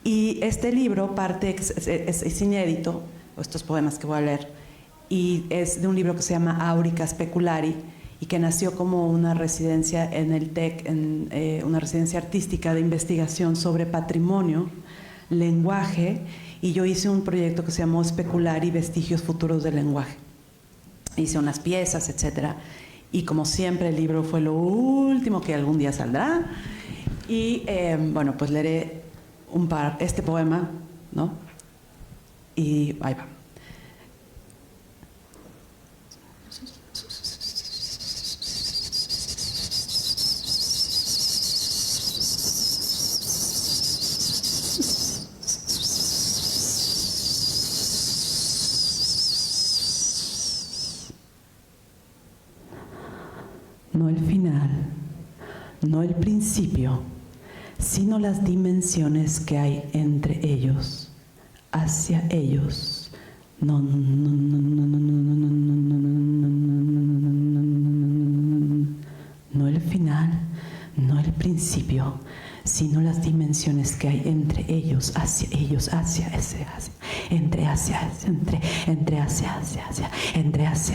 Y este libro es inédito, estos poemas que voy a leer, y es de un libro que se llama Aurica Speculari, y que nació como una residencia en el TEC, una residencia artística de investigación sobre patrimonio, lenguaje, y yo hice un proyecto que se llamó Speculari, Vestigios Futuros del Lenguaje. Hice unas piezas, etcétera, y como siempre el libro fue lo último que algún día saldrá, y bueno, pues leeré este poema, ¿no? Y ahí va. No el final, no el principio, sino las dimensiones que hay entre ellos, hacia ellos. No el final, no el principio, sino las dimensiones que hay entre ellos, hacia ellos, hacia, entre, hacia, entre, hacia, entre, hacia, entre, hacia,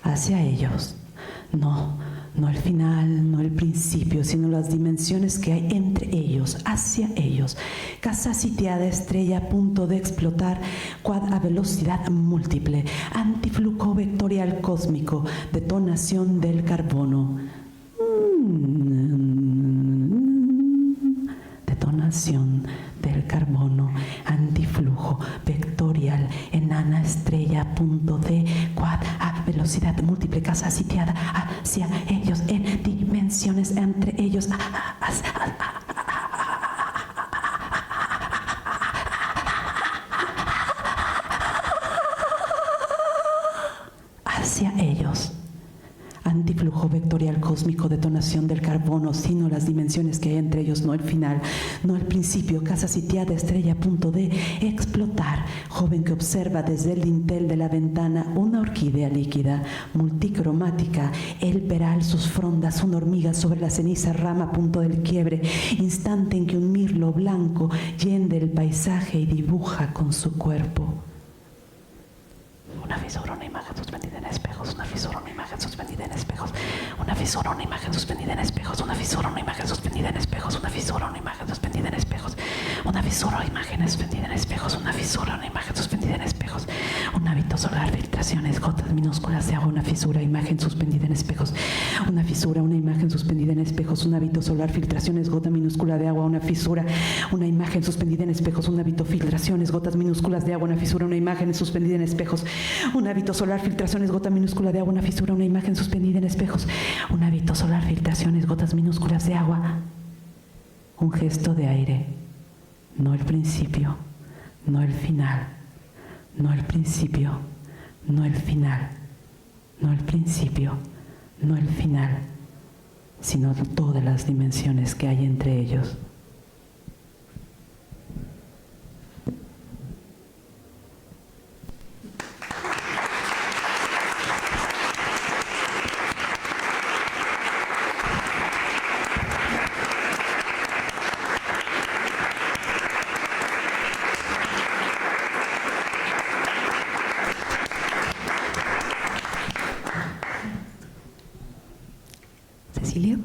hacia ellos. No el final, no el principio, sino las dimensiones que hay entre ellos, hacia ellos. Casa sitiada, estrella a punto de explotar, quad a velocidad múltiple, antiflujo vectorial cósmico, detonación del carbono. Detonación del carbono, antiflujo vectorial, enana estrella, punto de quad a velocidad múltiple, casa sitiada hacia ellos, en dimensiones entre ellos, hacia ellos. Antiflujo vectorial cósmico, detonación del carbono, sino las dimensiones que hay entre ellos, no el final, no el principio, casa sitiada, estrella a punto de explotar, joven que observa desde el dintel de la ventana una orquídea líquida, multicromática, el peral, sus frondas, una hormiga sobre la ceniza rama a punto del quiebre, instante en que un mirlo blanco yende el paisaje y dibuja con su cuerpo. Una fisura, una imagen suspendida en espejos, una fisura, una imagen suspendida en espejos, una fisura, una imagen suspendida en espejos, una fisura, una imagen suspendida en espejos, una fisura, una imagen suspendida en espejos, una fisura, imagen suspendida en espejos, una fisura, una imagen suspendida en espejos, un hábito solar, filtraciones, gotas minúsculas de agua, una fisura, imagen suspendida en espejos, una fisura, una imagen suspendida en espejos, un hábito solar, filtraciones, gota minúscula de agua, una fisura, una imagen suspendida en espejos, un hábito, filtraciones, gotas minúsculas de agua, una fisura, una imagen suspendida en espejos, un hábito solar, filtraciones, gota minúscula de agua, una fisura, una imagen suspendida en espejos, un hábito solar, filtraciones, gotas minúsculas de agua, un gesto de aire, no el principio, no el final, no el principio, no el final, no el principio, no el final, sino todas las dimensiones que hay entre ellos. Cecilia.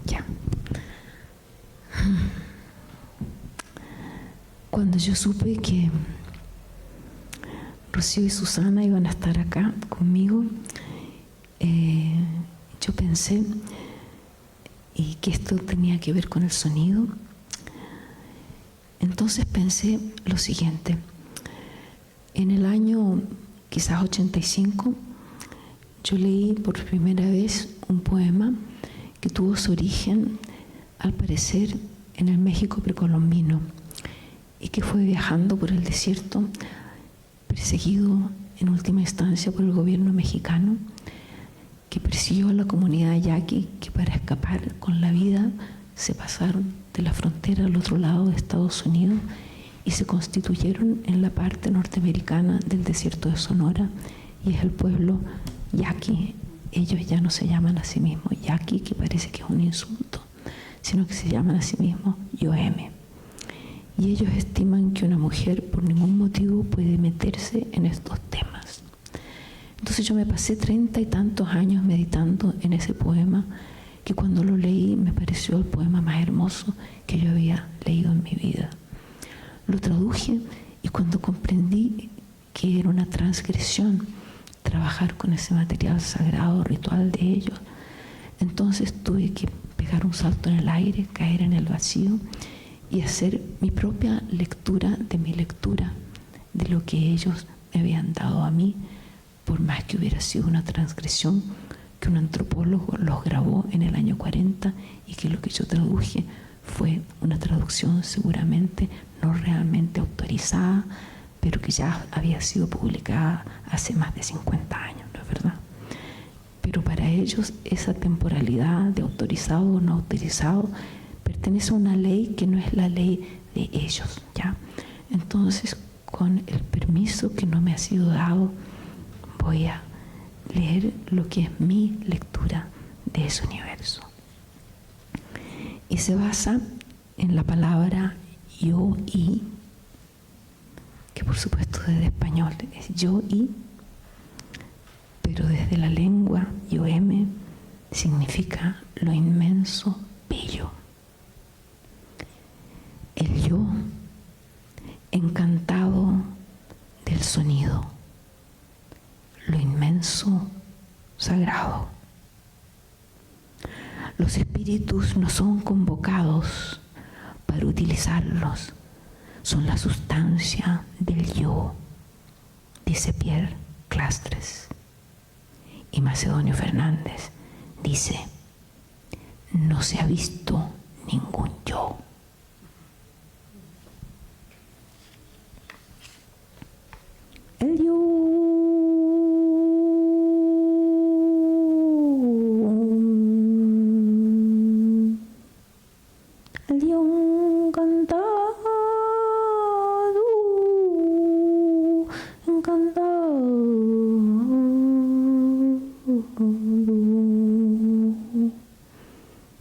Ya. Cuando yo supe que Rocío y Susana iban a estar acá conmigo, yo pensé y que esto tenía que ver con el sonido. Entonces pensé lo siguiente: en el año quizás 85, yo leí por primera vez un poema que tuvo su origen, al parecer, en el México precolombino, y que fue viajando por el desierto, perseguido en última instancia por el gobierno mexicano, que persiguió a la comunidad yaqui, que para escapar con la vida se pasaron de la frontera al otro lado de Estados Unidos y se constituyeron en la parte norteamericana del desierto de Sonora, y es el pueblo yaqui. Ellos ya no se llaman a sí mismos yaqui, que parece que es un insulto, sino que se llaman a sí mismos yoeme. Y ellos estiman que una mujer por ningún motivo puede meterse en estos temas. Entonces yo me pasé 30 y tantos años meditando en ese poema, que cuando lo leí me pareció el poema más hermoso que yo había leído en mi vida. Lo traduje, y cuando comprendí que era una transgresión trabajar con ese material sagrado, ritual de ellos, entonces tuve que pegar un salto en el aire, caer en el vacío y hacer mi propia lectura de mi lectura de lo que ellos me habían dado a mí, por más que hubiera sido una transgresión que un antropólogo los grabó en el año 40, y que lo que yo traduje fue una traducción seguramente no realmente autorizada, pero que ya había sido publicada hace más de 50 años, ¿no es verdad? Pero para ellos esa temporalidad de autorizado o no autorizado pertenece a una ley que no es la ley de ellos, ¿ya? Entonces, con el permiso que no me ha sido dado, voy a leer lo que es mi lectura de ese universo. Y se basa en la palabra yo y, que por supuesto desde español es yo y, pero desde la lengua yoeme significa lo inmenso, bello. El yo, encantado del sonido, lo inmenso, sagrado. Los espíritus no son convocados para utilizarlos, son la sustancia del yo, dice Pierre Clastres. Y Macedonio Fernández dice: no se ha visto ningún yo. El yo, el yo encantado, encantado.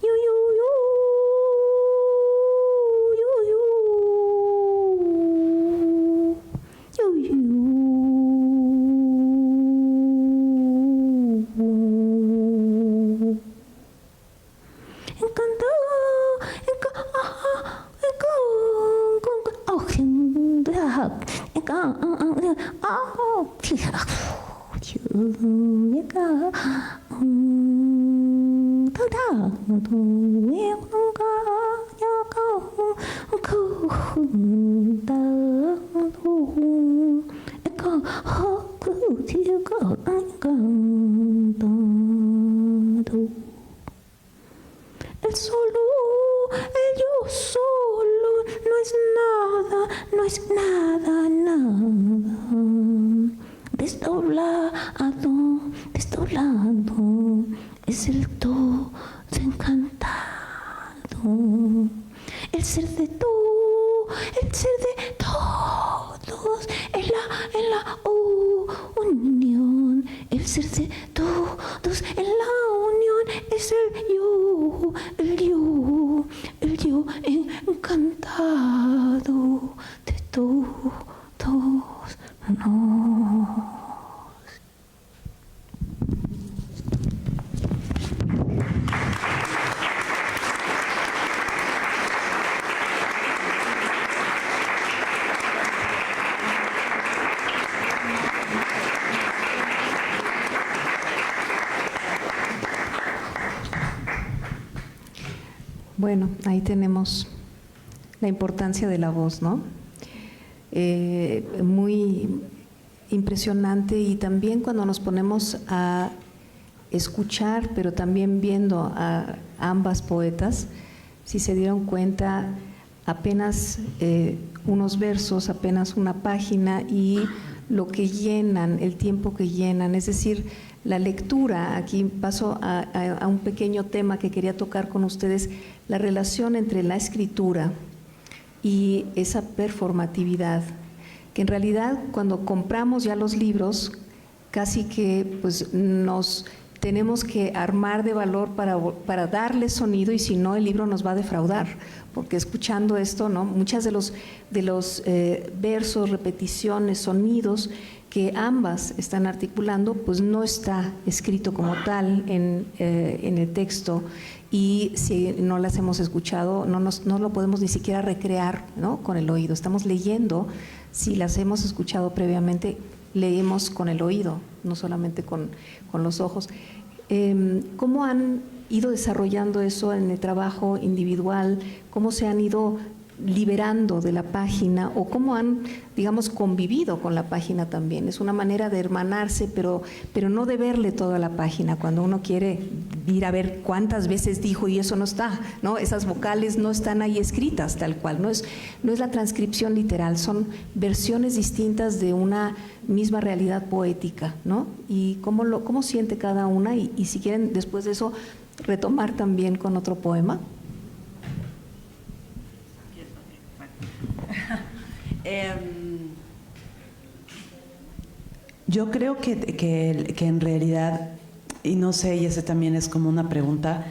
Yo, yo, yo, yo, yo, yo, yo. El solo, el yo solo, no es nada, no es nada, nada. Desdoblado, desdoblado, es el todo encantado. El ser de todo, el ser de todos, en la unión. El ser de todos, en la unión, es el yo, el yo, el yo encantado de todos, no. Bueno, ahí tenemos la importancia de la voz, ¿no? Muy impresionante, y también cuando nos ponemos a escuchar, pero también viendo a ambas poetas, si se dieron cuenta, apenas unos versos, apenas una página, y lo que llenan, el tiempo que llenan, es decir, la lectura. Aquí paso a un pequeño tema que quería tocar con ustedes, la relación entre la escritura y esa performatividad, que en realidad cuando compramos ya los libros, casi que pues nos tenemos que armar de valor para darle sonido, y si no el libro nos va a defraudar, porque escuchando esto, ¿no? Muchas de los versos, repeticiones, sonidos que ambas están articulando, pues no está escrito como tal en el texto, y si no las hemos escuchado no lo podemos ni siquiera recrear, ¿no? Con el oído. Estamos leyendo, si las hemos escuchado previamente, leemos con el oído, no solamente con los ojos. ¿Cómo han ido desarrollando eso en el trabajo individual? ¿Cómo se han ido liberando de la página, o cómo han, digamos, convivido con la página también? Es una manera de hermanarse, pero no de verle toda la página, cuando uno quiere ir a ver cuántas veces dijo y eso no está, ¿no? Esas vocales no están ahí escritas tal cual, no es la transcripción literal, son versiones distintas de una misma realidad poética, ¿no? Y cómo siente cada una, y si quieren después de eso retomar también con otro poema. Yo creo que en realidad, y no sé, y ese también es como una pregunta,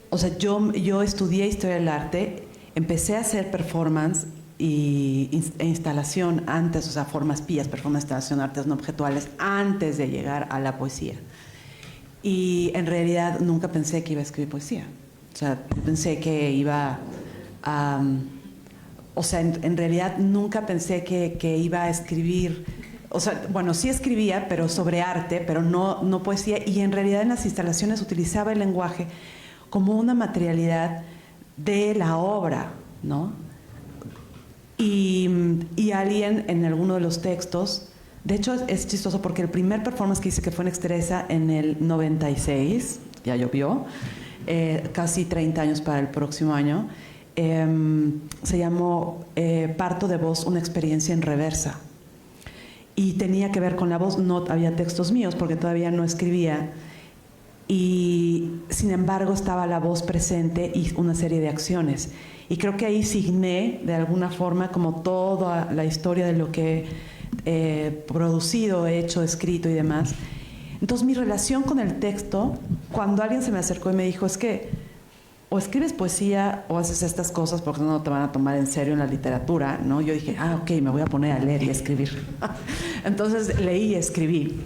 o sea, yo estudié Historia del Arte, empecé a hacer performance e instalación antes, o sea, formas pías, performance, instalación, artes no objetuales, antes de llegar a la poesía. Y en realidad nunca pensé que iba a escribir poesía. O sea, pensé que iba a... O sea, en realidad nunca pensé que iba a escribir, o sea, bueno, sí escribía, pero sobre arte, pero no poesía, y en realidad en las instalaciones utilizaba el lenguaje como una materialidad de la obra, ¿no? Y alguien en alguno de los textos, de hecho es chistoso porque el primer performance que hice, que fue en Exteresa en el 96, ya llovió, casi 30 años para el próximo año, se llamó Parto de voz, una experiencia en reversa, y tenía que ver con la voz. No había textos míos porque todavía no escribía, y sin embargo estaba la voz presente y una serie de acciones, y creo que ahí signé de alguna forma como toda la historia de lo que he producido, hecho, escrito y demás. Entonces mi relación con el texto, cuando alguien se me acercó y me dijo, es que o escribes poesía o haces estas cosas porque no te van a tomar en serio en la literatura, ¿no? Yo dije, ok, me voy a poner a leer y a escribir. Entonces leí y escribí.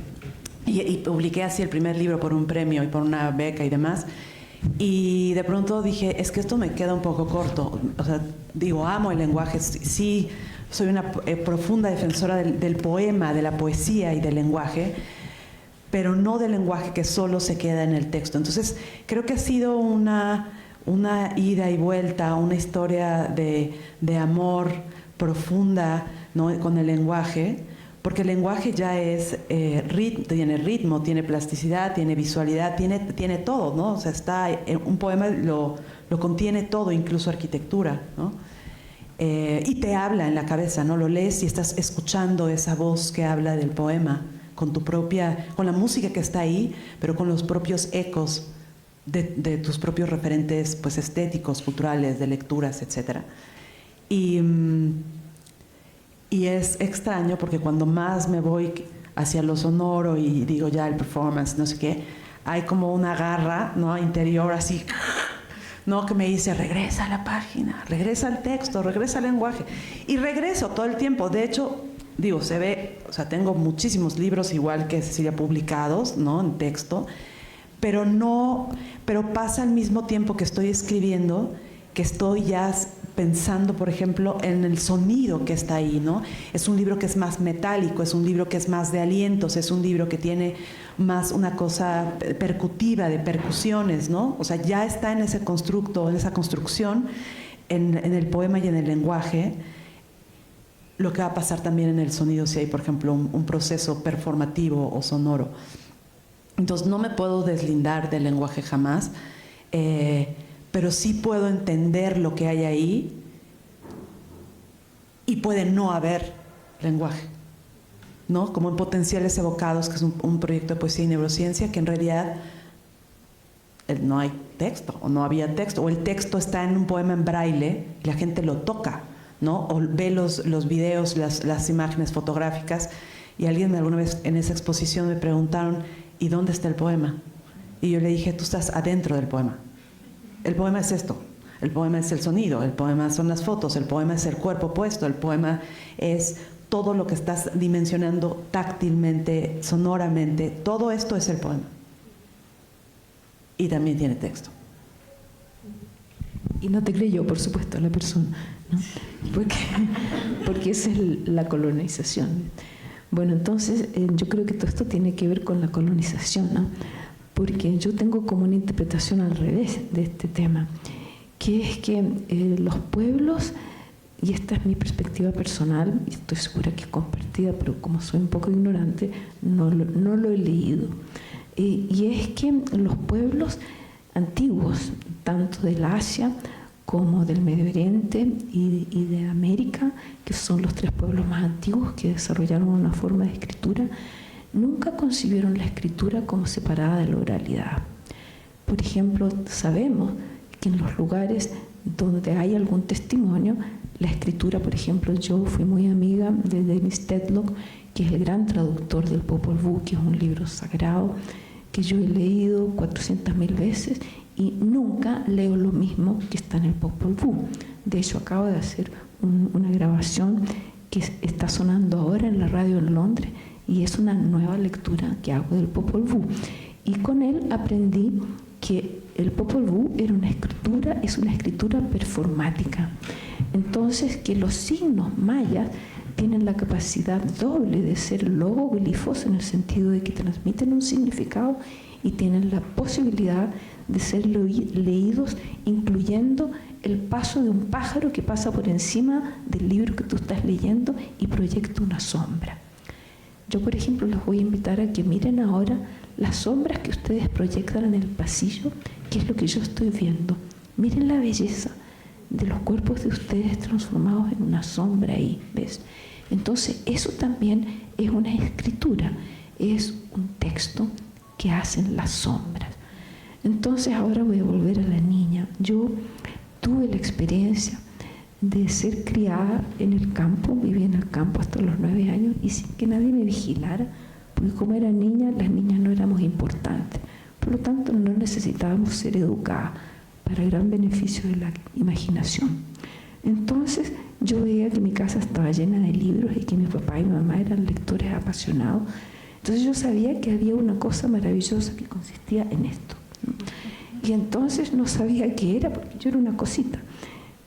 Y publiqué así el primer libro por un premio y por una beca y demás. Y de pronto dije, es que esto me queda un poco corto. O sea, digo, amo el lenguaje. Sí, soy una profunda defensora del poema, de la poesía y del lenguaje, pero no del lenguaje que solo se queda en el texto. Entonces, creo que ha sido una ida y vuelta, una historia de amor profunda, ¿no? Con el lenguaje, porque el lenguaje ya es tiene ritmo, tiene plasticidad, tiene visualidad, tiene todo, ¿no? O sea, un poema lo contiene todo, incluso arquitectura, ¿no? Y te habla en la cabeza, ¿no? Lo lees y estás escuchando esa voz que habla del poema, con la música que está ahí, pero con los propios ecos de tus propios referentes, pues, estéticos, culturales, de lecturas, etc. Y es extraño porque cuando más me voy hacia lo sonoro y digo ya el performance, no sé qué, hay como una garra, ¿no? Interior así, ¿no? Que me dice, regresa a la página, regresa al texto, regresa al lenguaje. Y regreso todo el tiempo. De hecho, digo, se ve, o sea, tengo muchísimos libros igual que Cecilia publicados, ¿no? En texto, pero pasa al mismo tiempo que estoy escribiendo que estoy ya pensando, por ejemplo, en el sonido que está ahí, ¿no? Es un libro que es más metálico, es un libro que es más de alientos, es un libro que tiene más una cosa percutiva, de percusiones, ¿no? O sea, ya está en ese constructo, en esa construcción, en el poema y en el lenguaje, lo que va a pasar también en el sonido si hay, por ejemplo, un proceso performativo o sonoro. Entonces, no me puedo deslindar del lenguaje jamás, pero sí puedo entender lo que hay ahí y puede no haber lenguaje, ¿no? Como en Potenciales Evocados, que es un proyecto de poesía y neurociencia, que en realidad no hay texto, o no había texto, o el texto está en un poema en braille y la gente lo toca, ¿no? O ve los videos, las imágenes fotográficas, y alguien alguna vez en esa exposición me preguntaron, ¿y dónde está el poema? Y yo le dije, tú estás adentro del poema. El poema es esto, el poema es el sonido, el poema son las fotos, el poema es el cuerpo puesto, el poema es todo lo que estás dimensionando táctilmente, sonoramente, todo esto es el poema. Y también tiene texto. Y no te creyó, por supuesto, la persona, ¿no? Porque esa es la colonización. Bueno, entonces yo creo que todo esto tiene que ver con la colonización, ¿no? Porque yo tengo como una interpretación al revés de este tema, que es que los pueblos, y esta es mi perspectiva personal, y estoy segura que es compartida, pero como soy un poco ignorante, no lo he leído, y es que los pueblos antiguos, tanto del Asia como del Medio Oriente y de América, que son los 3 pueblos más antiguos que desarrollaron una forma de escritura, nunca concibieron la escritura como separada de la oralidad. Por ejemplo, sabemos que en los lugares donde hay algún testimonio, la escritura, por ejemplo, yo fui muy amiga de Dennis Tedlock, que es el gran traductor del Popol Vuh, que es un libro sagrado que yo he leído 400.000 veces y nunca leo lo mismo que está en el Popol Vuh. De hecho, acabo de hacer una grabación que está sonando ahora en la radio en Londres, y es una nueva lectura que hago del Popol Vuh. Y con él aprendí que el Popol Vuh es una escritura performática. Entonces, que los signos mayas tienen la capacidad doble de ser logoglifos, en el sentido de que transmiten un significado y tienen la posibilidad de ser leídos, incluyendo el paso de un pájaro que pasa por encima del libro que tú estás leyendo y proyecta una sombra. Yo, por ejemplo, los voy a invitar a que miren ahora las sombras que ustedes proyectan en el pasillo, que es lo que yo estoy viendo. Miren la belleza de los cuerpos de ustedes transformados en una sombra ahí, ¿ves? Entonces, eso también es una escritura, es un texto que hacen las sombras. Entonces, ahora voy a volver a la niña. Yo tuve la experiencia de ser criada en el campo, viví en el campo hasta los 9 años y sin que nadie me vigilara, porque como era niña, las niñas no éramos importantes. Por lo tanto, no necesitábamos ser educadas para gran beneficio de la imaginación. Entonces, yo veía que mi casa estaba llena de libros y que mi papá y mi mamá eran lectores apasionados. Entonces, yo sabía que había una cosa maravillosa que consistía en esto, ¿no? Y entonces no sabía qué era, porque yo era una cosita.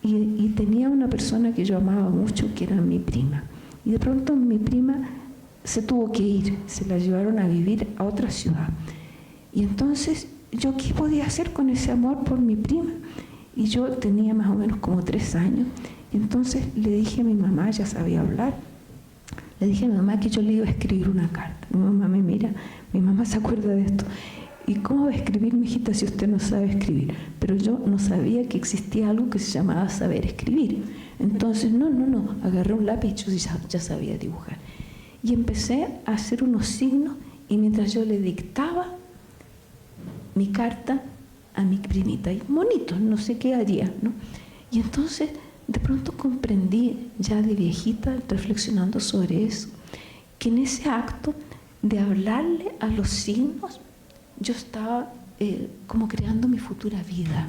Y tenía una persona que yo amaba mucho, que era mi prima. Y de pronto mi prima se tuvo que ir, se la llevaron a vivir a otra ciudad. Y entonces, ¿yo qué podía hacer con ese amor por mi prima? Y yo tenía más o menos como 3 años. Y entonces le dije a mi mamá, ya sabía hablar, le dije a mi mamá que yo le iba a escribir una carta. Mi mamá me mira, mi mamá se acuerda de esto. ¿Y cómo va a escribir, mijita, si usted no sabe escribir? Pero yo no sabía que existía algo que se llamaba saber escribir. Entonces, no, agarré un lápiz y yo ya sabía dibujar. Y empecé a hacer unos signos, y mientras yo le dictaba mi carta a mi primita, y bonito, no sé qué haría, ¿no? Y entonces, de pronto comprendí, ya de viejita, reflexionando sobre eso, que en ese acto de hablarle a los signos, yo estaba como creando mi futura vida,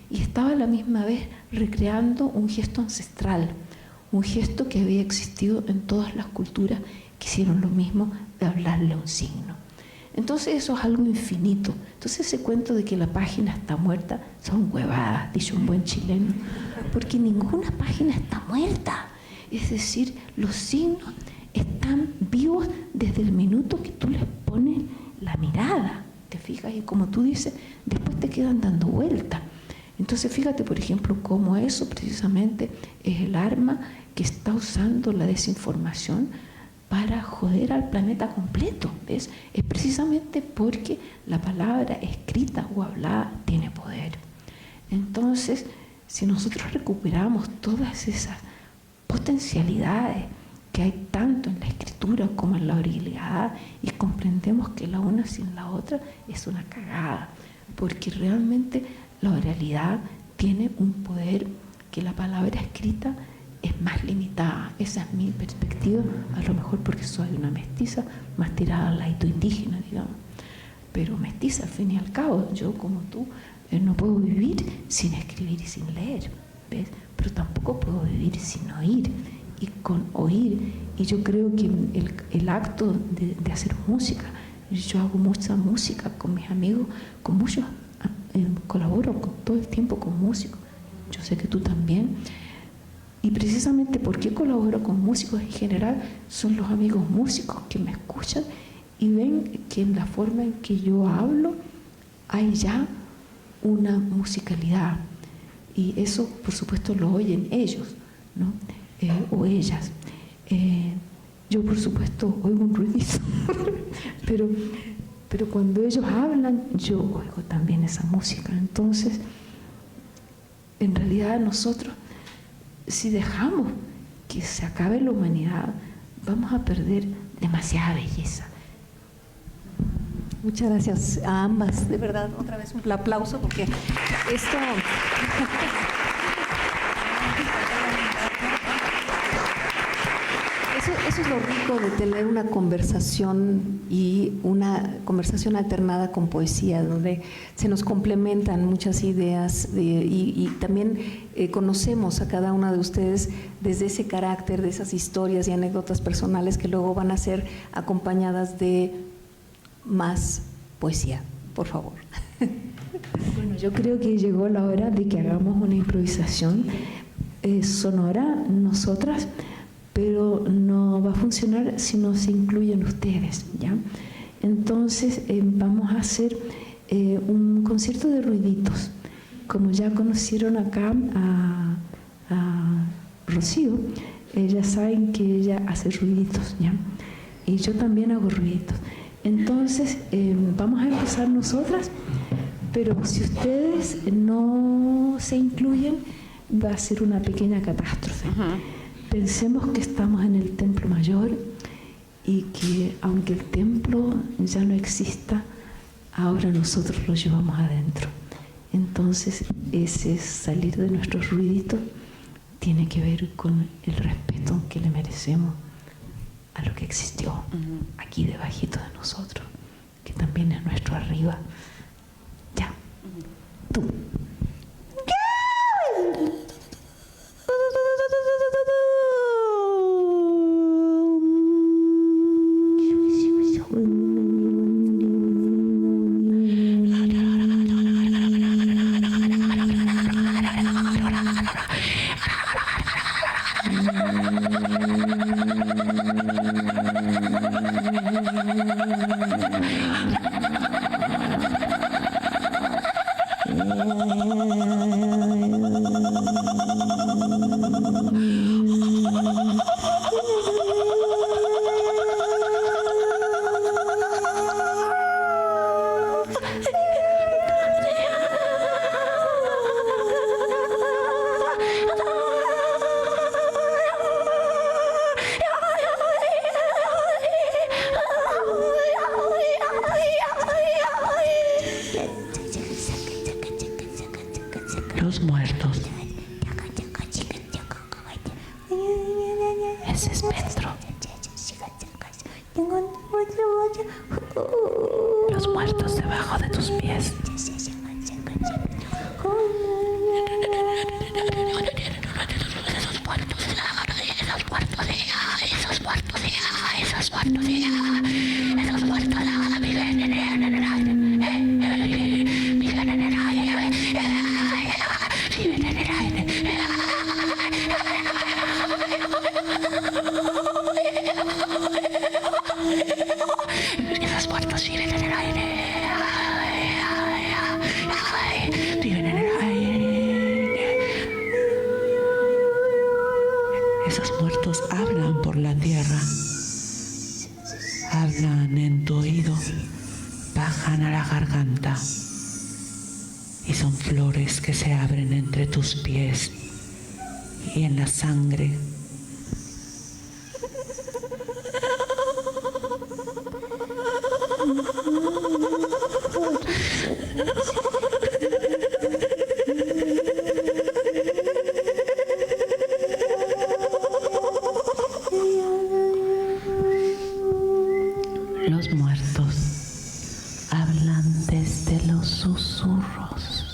y estaba a la misma vez recreando un gesto ancestral, un gesto que había existido en todas las culturas que hicieron lo mismo de hablarle a un signo. Entonces eso es algo infinito. Entonces ese cuento de que la página está muerta son huevadas, dicho un buen chileno, porque ninguna página está muerta. Es decir, los signos están vivos desde el minuto que tú les pones la mirada, ¿te fijas? Y como tú dices, después te quedan dando vueltas. Entonces fíjate, por ejemplo, cómo eso precisamente es el arma que está usando la desinformación para joder al planeta completo, ¿ves? Es precisamente porque la palabra escrita o hablada tiene poder. Entonces, si nosotros recuperamos todas esas potencialidades que hay tanto en la escritura como en la oralidad y comprendemos que la una sin la otra es una cagada, porque realmente la oralidad tiene un poder que la palabra escrita es más limitada. Esa es mi perspectiva, a lo mejor porque soy una mestiza más tirada al lado indígena, digamos, pero mestiza al fin y al cabo. Yo como tú no puedo vivir sin escribir y sin leer, ¿ves? Pero tampoco puedo vivir sin oír, y con oír. Y yo creo que el acto de hacer música, yo hago mucha música con mis amigos, con muchos, colaboro todo el tiempo con músicos, yo sé que tú también. Y precisamente porque colaboro con músicos en general, son los amigos músicos que me escuchan y ven que en la forma en que yo hablo hay ya una musicalidad. Y eso, por supuesto, lo oyen ellos, ¿no? O ellas. Yo, por supuesto, oigo un ruidito, pero cuando ellos hablan, yo oigo también esa música. Entonces, en realidad nosotros, si dejamos que se acabe la humanidad, vamos a perder demasiada belleza. Muchas gracias a ambas, de verdad, otra vez un aplauso, porque esto... Eso es lo rico de tener una conversación y una conversación alternada con poesía, donde se nos complementan muchas ideas y también conocemos a cada una de ustedes desde ese carácter, de esas historias y anécdotas personales que luego van a ser acompañadas de más poesía. Por favor. Bueno, yo creo que llegó la hora de que hagamos una improvisación sonora nosotras, pero no va a funcionar si no se incluyen ustedes, ¿ya? Entonces vamos a hacer un concierto de ruiditos. Como ya conocieron acá a Rocío, ya saben que ella hace ruiditos, ¿ya? Y yo también hago ruiditos. Entonces vamos a empezar nosotras, pero si ustedes no se incluyen, va a ser una pequeña catástrofe. Pensemos que estamos en el templo mayor y que aunque el templo ya no exista, ahora nosotros lo llevamos adentro. Entonces ese salir de nuestros ruiditos tiene que ver con el respeto que le merecemos a lo que existió aquí debajito de nosotros, que también es nuestro arriba. Ya, tú. Los muertos. Ese espectro. Los muertos debajo de tus pies. Esos muertos viven viven en el aire, viven en el aire. Esos muertos hablan por la tierra, hablan en tu oído, bajan a la garganta y son flores que se abren entre tus pies y en la sangre. Los muertos hablan desde los susurros.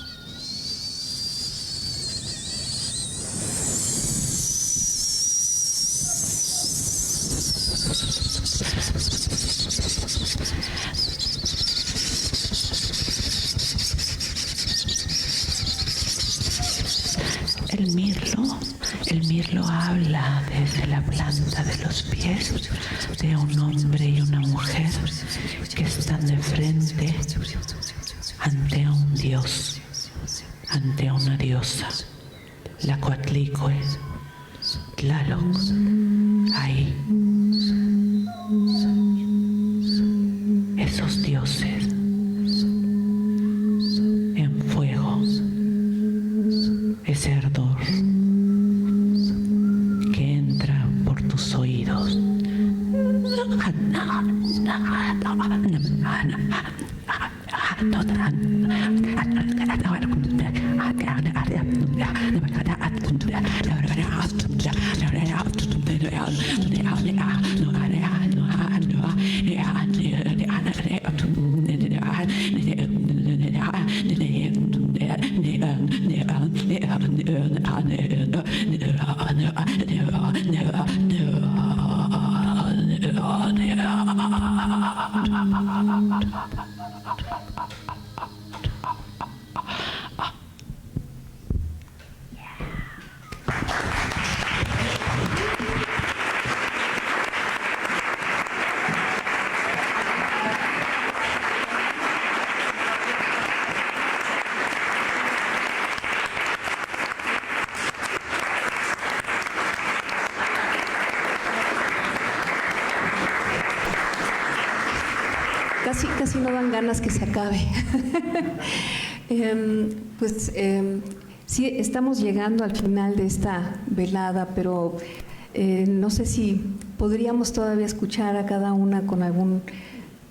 El mirlo habla desde la planta de los pies de un hombre y una mujer que están de frente ante un dios, ante una diosa, la Coatlicue, Tlaloc, ahí. Esos dioses en fuego, ese ardor que entra por tus oídos. Casi no dan ganas que se acabe. Sí, estamos llegando al final de esta velada, pero no sé si podríamos todavía escuchar a cada una con algún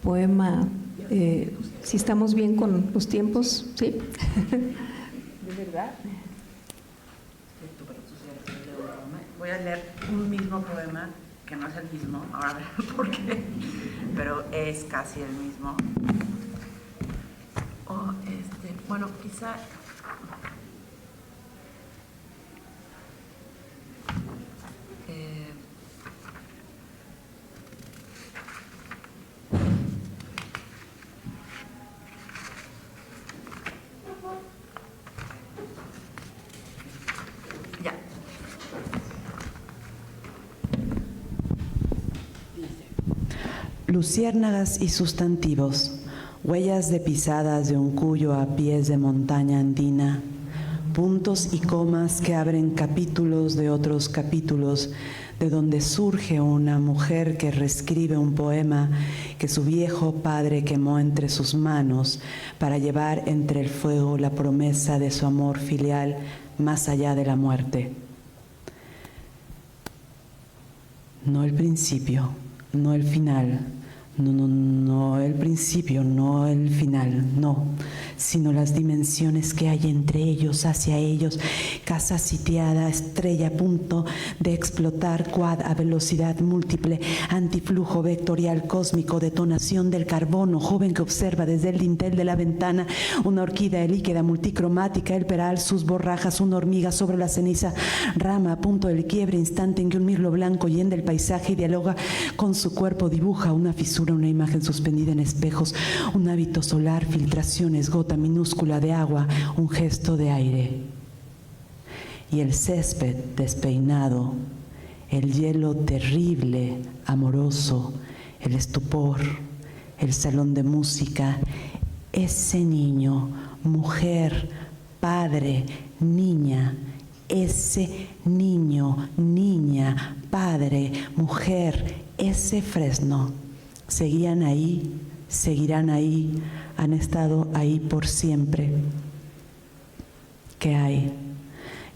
poema, si estamos bien con los tiempos, ¿sí? ¿De verdad? Voy a leer un mismo poema, que no es el mismo, ahora verán por qué, pero es casi el mismo. Bueno, quizá... Ya. Luciérnagas y sustantivos, huellas de pisadas de un cuyo a pies de montaña andina, puntos y comas que abren capítulos de otros capítulos, de donde surge una mujer que reescribe un poema que su viejo padre quemó entre sus manos para llevar entre el fuego la promesa de su amor filial más allá de la muerte. No el principio, no el final, no el principio, no el final, no, sino las dimensiones que hay entre ellos, hacia ellos, casa sitiada, estrella a punto de explotar, quad a velocidad múltiple, antiflujo vectorial cósmico, detonación del carbono, joven que observa desde el dintel de la ventana una orquídea líquida multicromática, el peral, sus borrajas, una hormiga sobre la ceniza, rama a punto del quiebre, instante en que un mirlo blanco hiende el paisaje y dialoga con su cuerpo, dibuja una fisura, una imagen suspendida en espejos, un hábito solar, filtraciones, gota minúscula de agua, un gesto de aire. Y el césped despeinado, el hielo terrible, amoroso, el estupor, el salón de música, ese niño, mujer, padre, niña, ese niño, niña, padre, mujer, ese Fresno, seguían ahí, seguirán ahí, han estado ahí por siempre. ¿Qué hay?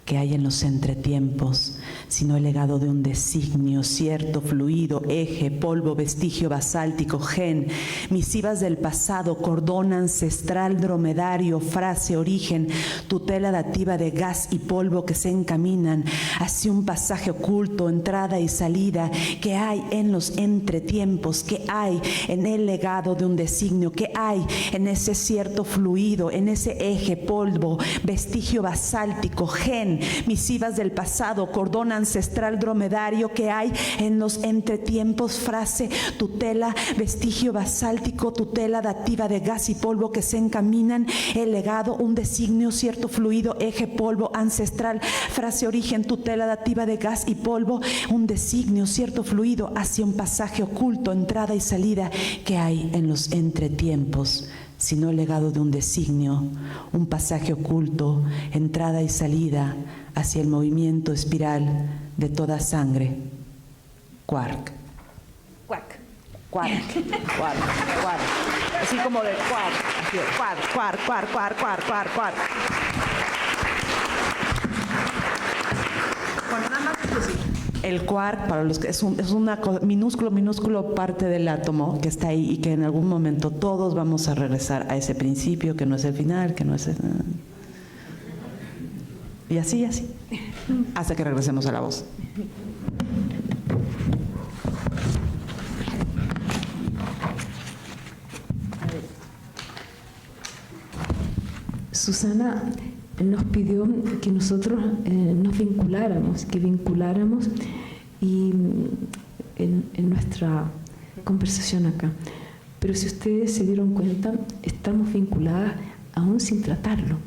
¿Qué hay en los entretiempos, sino el legado de un designio, cierto, fluido, eje, polvo, vestigio basáltico, gen, misivas del pasado, cordón ancestral, dromedario, frase, origen, tutela dativa de gas y polvo que se encaminan hacia un pasaje oculto, entrada y salida? ¿Qué hay en los entretiempos? ¿Qué hay en el legado de un designio? ¿Qué hay en ese cierto fluido, en ese eje, polvo, vestigio basáltico, gen, misivas del pasado, cordón ancestral dromedario? Que hay en los entretiempos, frase, tutela, vestigio basáltico, tutela dativa de gas y polvo que se encaminan, el legado, un designio, cierto fluido, eje, polvo, ancestral, frase, origen, tutela dativa de gas y polvo, un designio, cierto fluido, hacia un pasaje oculto, entrada y salida. Que hay en los entretiempos, sino el legado de un designio, un pasaje oculto, entrada y salida hacia el movimiento espiral de toda sangre. Quark. Cuac. Quark, quark, quark. Así como de quark, así de quark, quark, quark, quark, quark, quark, quark. Bueno, nada más así. El quark, para los que es una minúsculo parte del átomo que está ahí y que en algún momento todos vamos a regresar a ese principio que no es el final, que no es y así, hasta que regresemos a la voz. Susana nos pidió que nosotros nos vinculáramos, y en nuestra conversación acá. Pero si ustedes se dieron cuenta, estamos vinculadas aún sin tratarlo,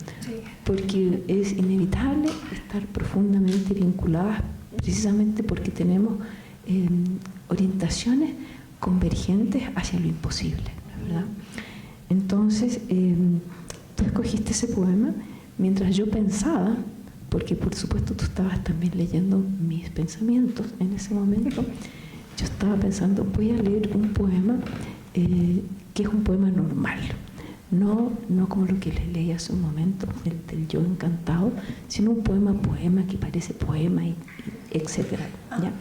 porque es inevitable estar profundamente vinculadas precisamente porque tenemos orientaciones convergentes hacia lo imposible, ¿verdad? Entonces, tú escogiste ese poema mientras yo pensaba, porque por supuesto tú estabas también leyendo mis pensamientos en ese momento. Yo estaba pensando, voy a leer un poema que es un poema normal, no como lo que les leí hace un momento, el del Yo Encantado, sino un poema que parece poema, y etcétera, ¿ya?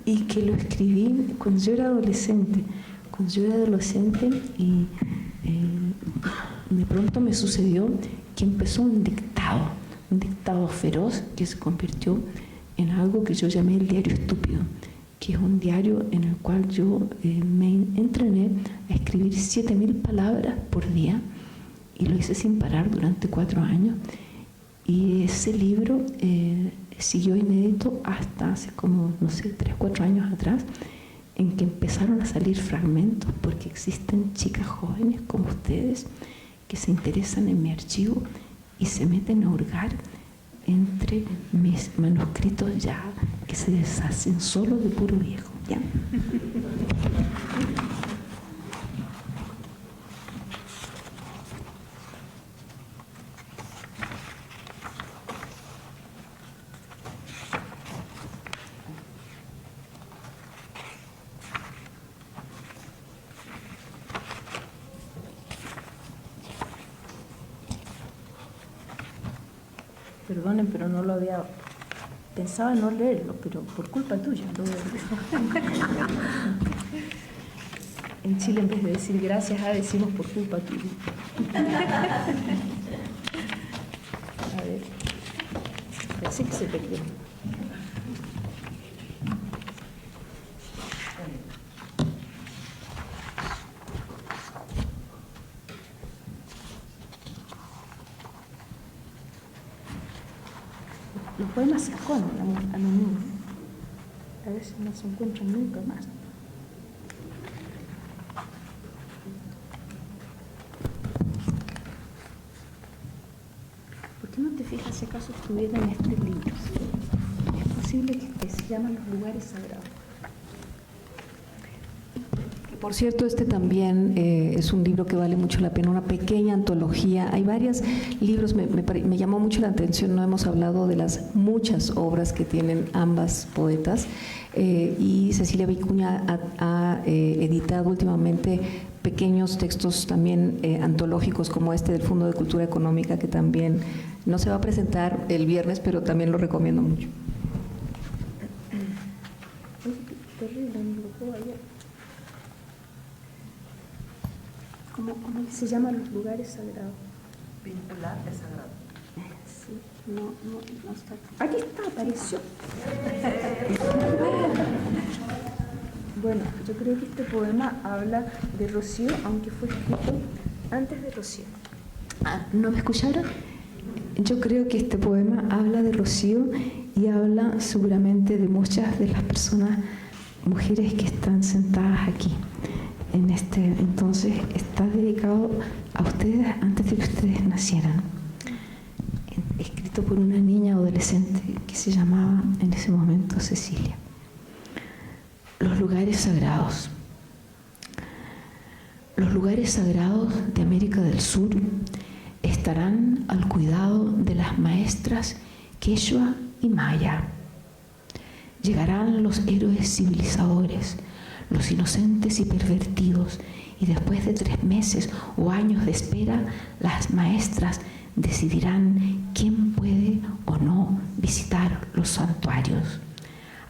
Y que lo escribí cuando yo era adolescente. Y de pronto me sucedió que empezó un dictado feroz que se convirtió en algo que yo llamé el diario estúpido, que es un diario en el cual yo me entrené a escribir 7.000 palabras por día, y lo hice sin parar durante 4 años. Y ese libro siguió inédito hasta hace como, 3, 4 años atrás, en que empezaron a salir fragmentos, porque existen chicas jóvenes como ustedes que se interesan en mi archivo y se meten a hurgar entre mis manuscritos ya que se deshacen solo de puro viejo, ¿ya? Perdonen, pero no lo había... Pensaba no leerlo, pero por culpa tuya lo voy a leer. En Chile, en vez de decir gracias a, decimos por culpa tuya. A ver, parece que se perdió. Los poemas se esconden a los niños. A veces no se encuentran nunca más. ¿Por qué no te fijas si acaso estuviera en este libro? Es posible que se llaman Los Lugares Sagrados. Por cierto, este también es un libro que vale mucho la pena, una pequeña antología. Hay varios libros, me llamó mucho la atención, no hemos hablado de las muchas obras que tienen ambas poetas, y Cecilia Vicuña ha editado últimamente pequeños textos también antológicos como este del Fondo de Cultura Económica, que también no se va a presentar el viernes, pero también lo recomiendo mucho. ¿Cómo se llaman los lugares sagrados? Vincular es sagrado. Sí, no está. Aquí está, apareció. Bueno, yo creo que este poema habla de Rocío, aunque fue escrito antes de Rocío. ¿No me escucharon? Yo creo que este poema habla de Rocío y habla seguramente de muchas de las personas, mujeres que están sentadas aquí. Entonces está dedicado a ustedes antes de que ustedes nacieran. Escrito por una niña adolescente que se llamaba en ese momento Cecilia. Los lugares sagrados. Los lugares sagrados de América del Sur estarán al cuidado de las maestras quechua y maya. Llegarán los héroes civilizadores, los inocentes y pervertidos, y después de 3 meses o años de espera, las maestras decidirán quién puede o no visitar los santuarios.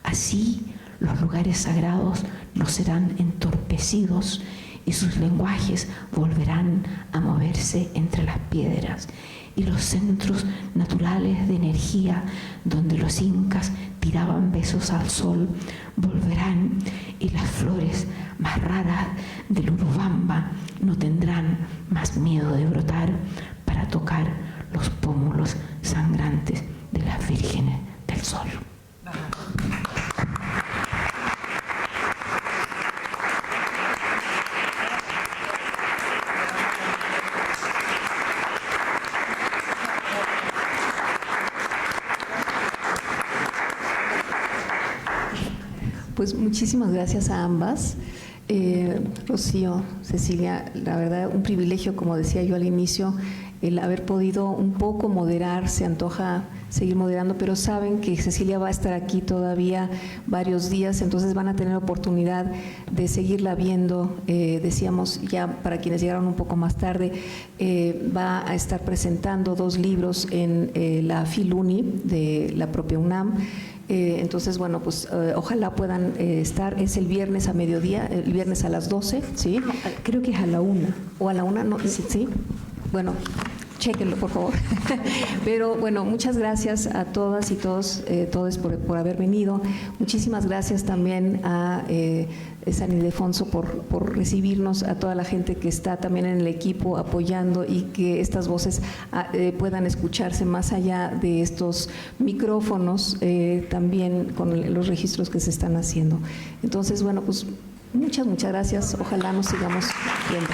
Así, los lugares sagrados no serán entorpecidos y sus lenguajes volverán a moverse entre las piedras, y los centros naturales de energía donde los incas tiraban besos al sol volverán, y las flores más raras del Urubamba no tendrán más miedo de brotar para tocar los pómulos sangrantes de las vírgenes del sol. Pues muchísimas gracias a ambas. Rocío, Cecilia, la verdad un privilegio, como decía yo al inicio, el haber podido un poco moderar, se antoja seguir moderando, pero saben que Cecilia va a estar aquí todavía varios días, entonces van a tener oportunidad de seguirla viendo. Decíamos ya para quienes llegaron un poco más tarde, va a estar presentando 2 libros en la Filuni de la propia UNAM. Entonces, bueno, pues ojalá puedan estar. Es el viernes a mediodía, el viernes a las 12, ¿sí? Creo que es a la 1. ¿O a la 1? No, ¿sí? Bueno, chéquenlo, por favor. Pero bueno, muchas gracias a todas y todos por haber venido. Muchísimas gracias también a San Ildefonso por recibirnos, a toda la gente que está también en el equipo apoyando y que estas voces puedan escucharse más allá de estos micrófonos, también con los registros que se están haciendo. Entonces, bueno, pues muchas gracias. Ojalá nos sigamos viendo.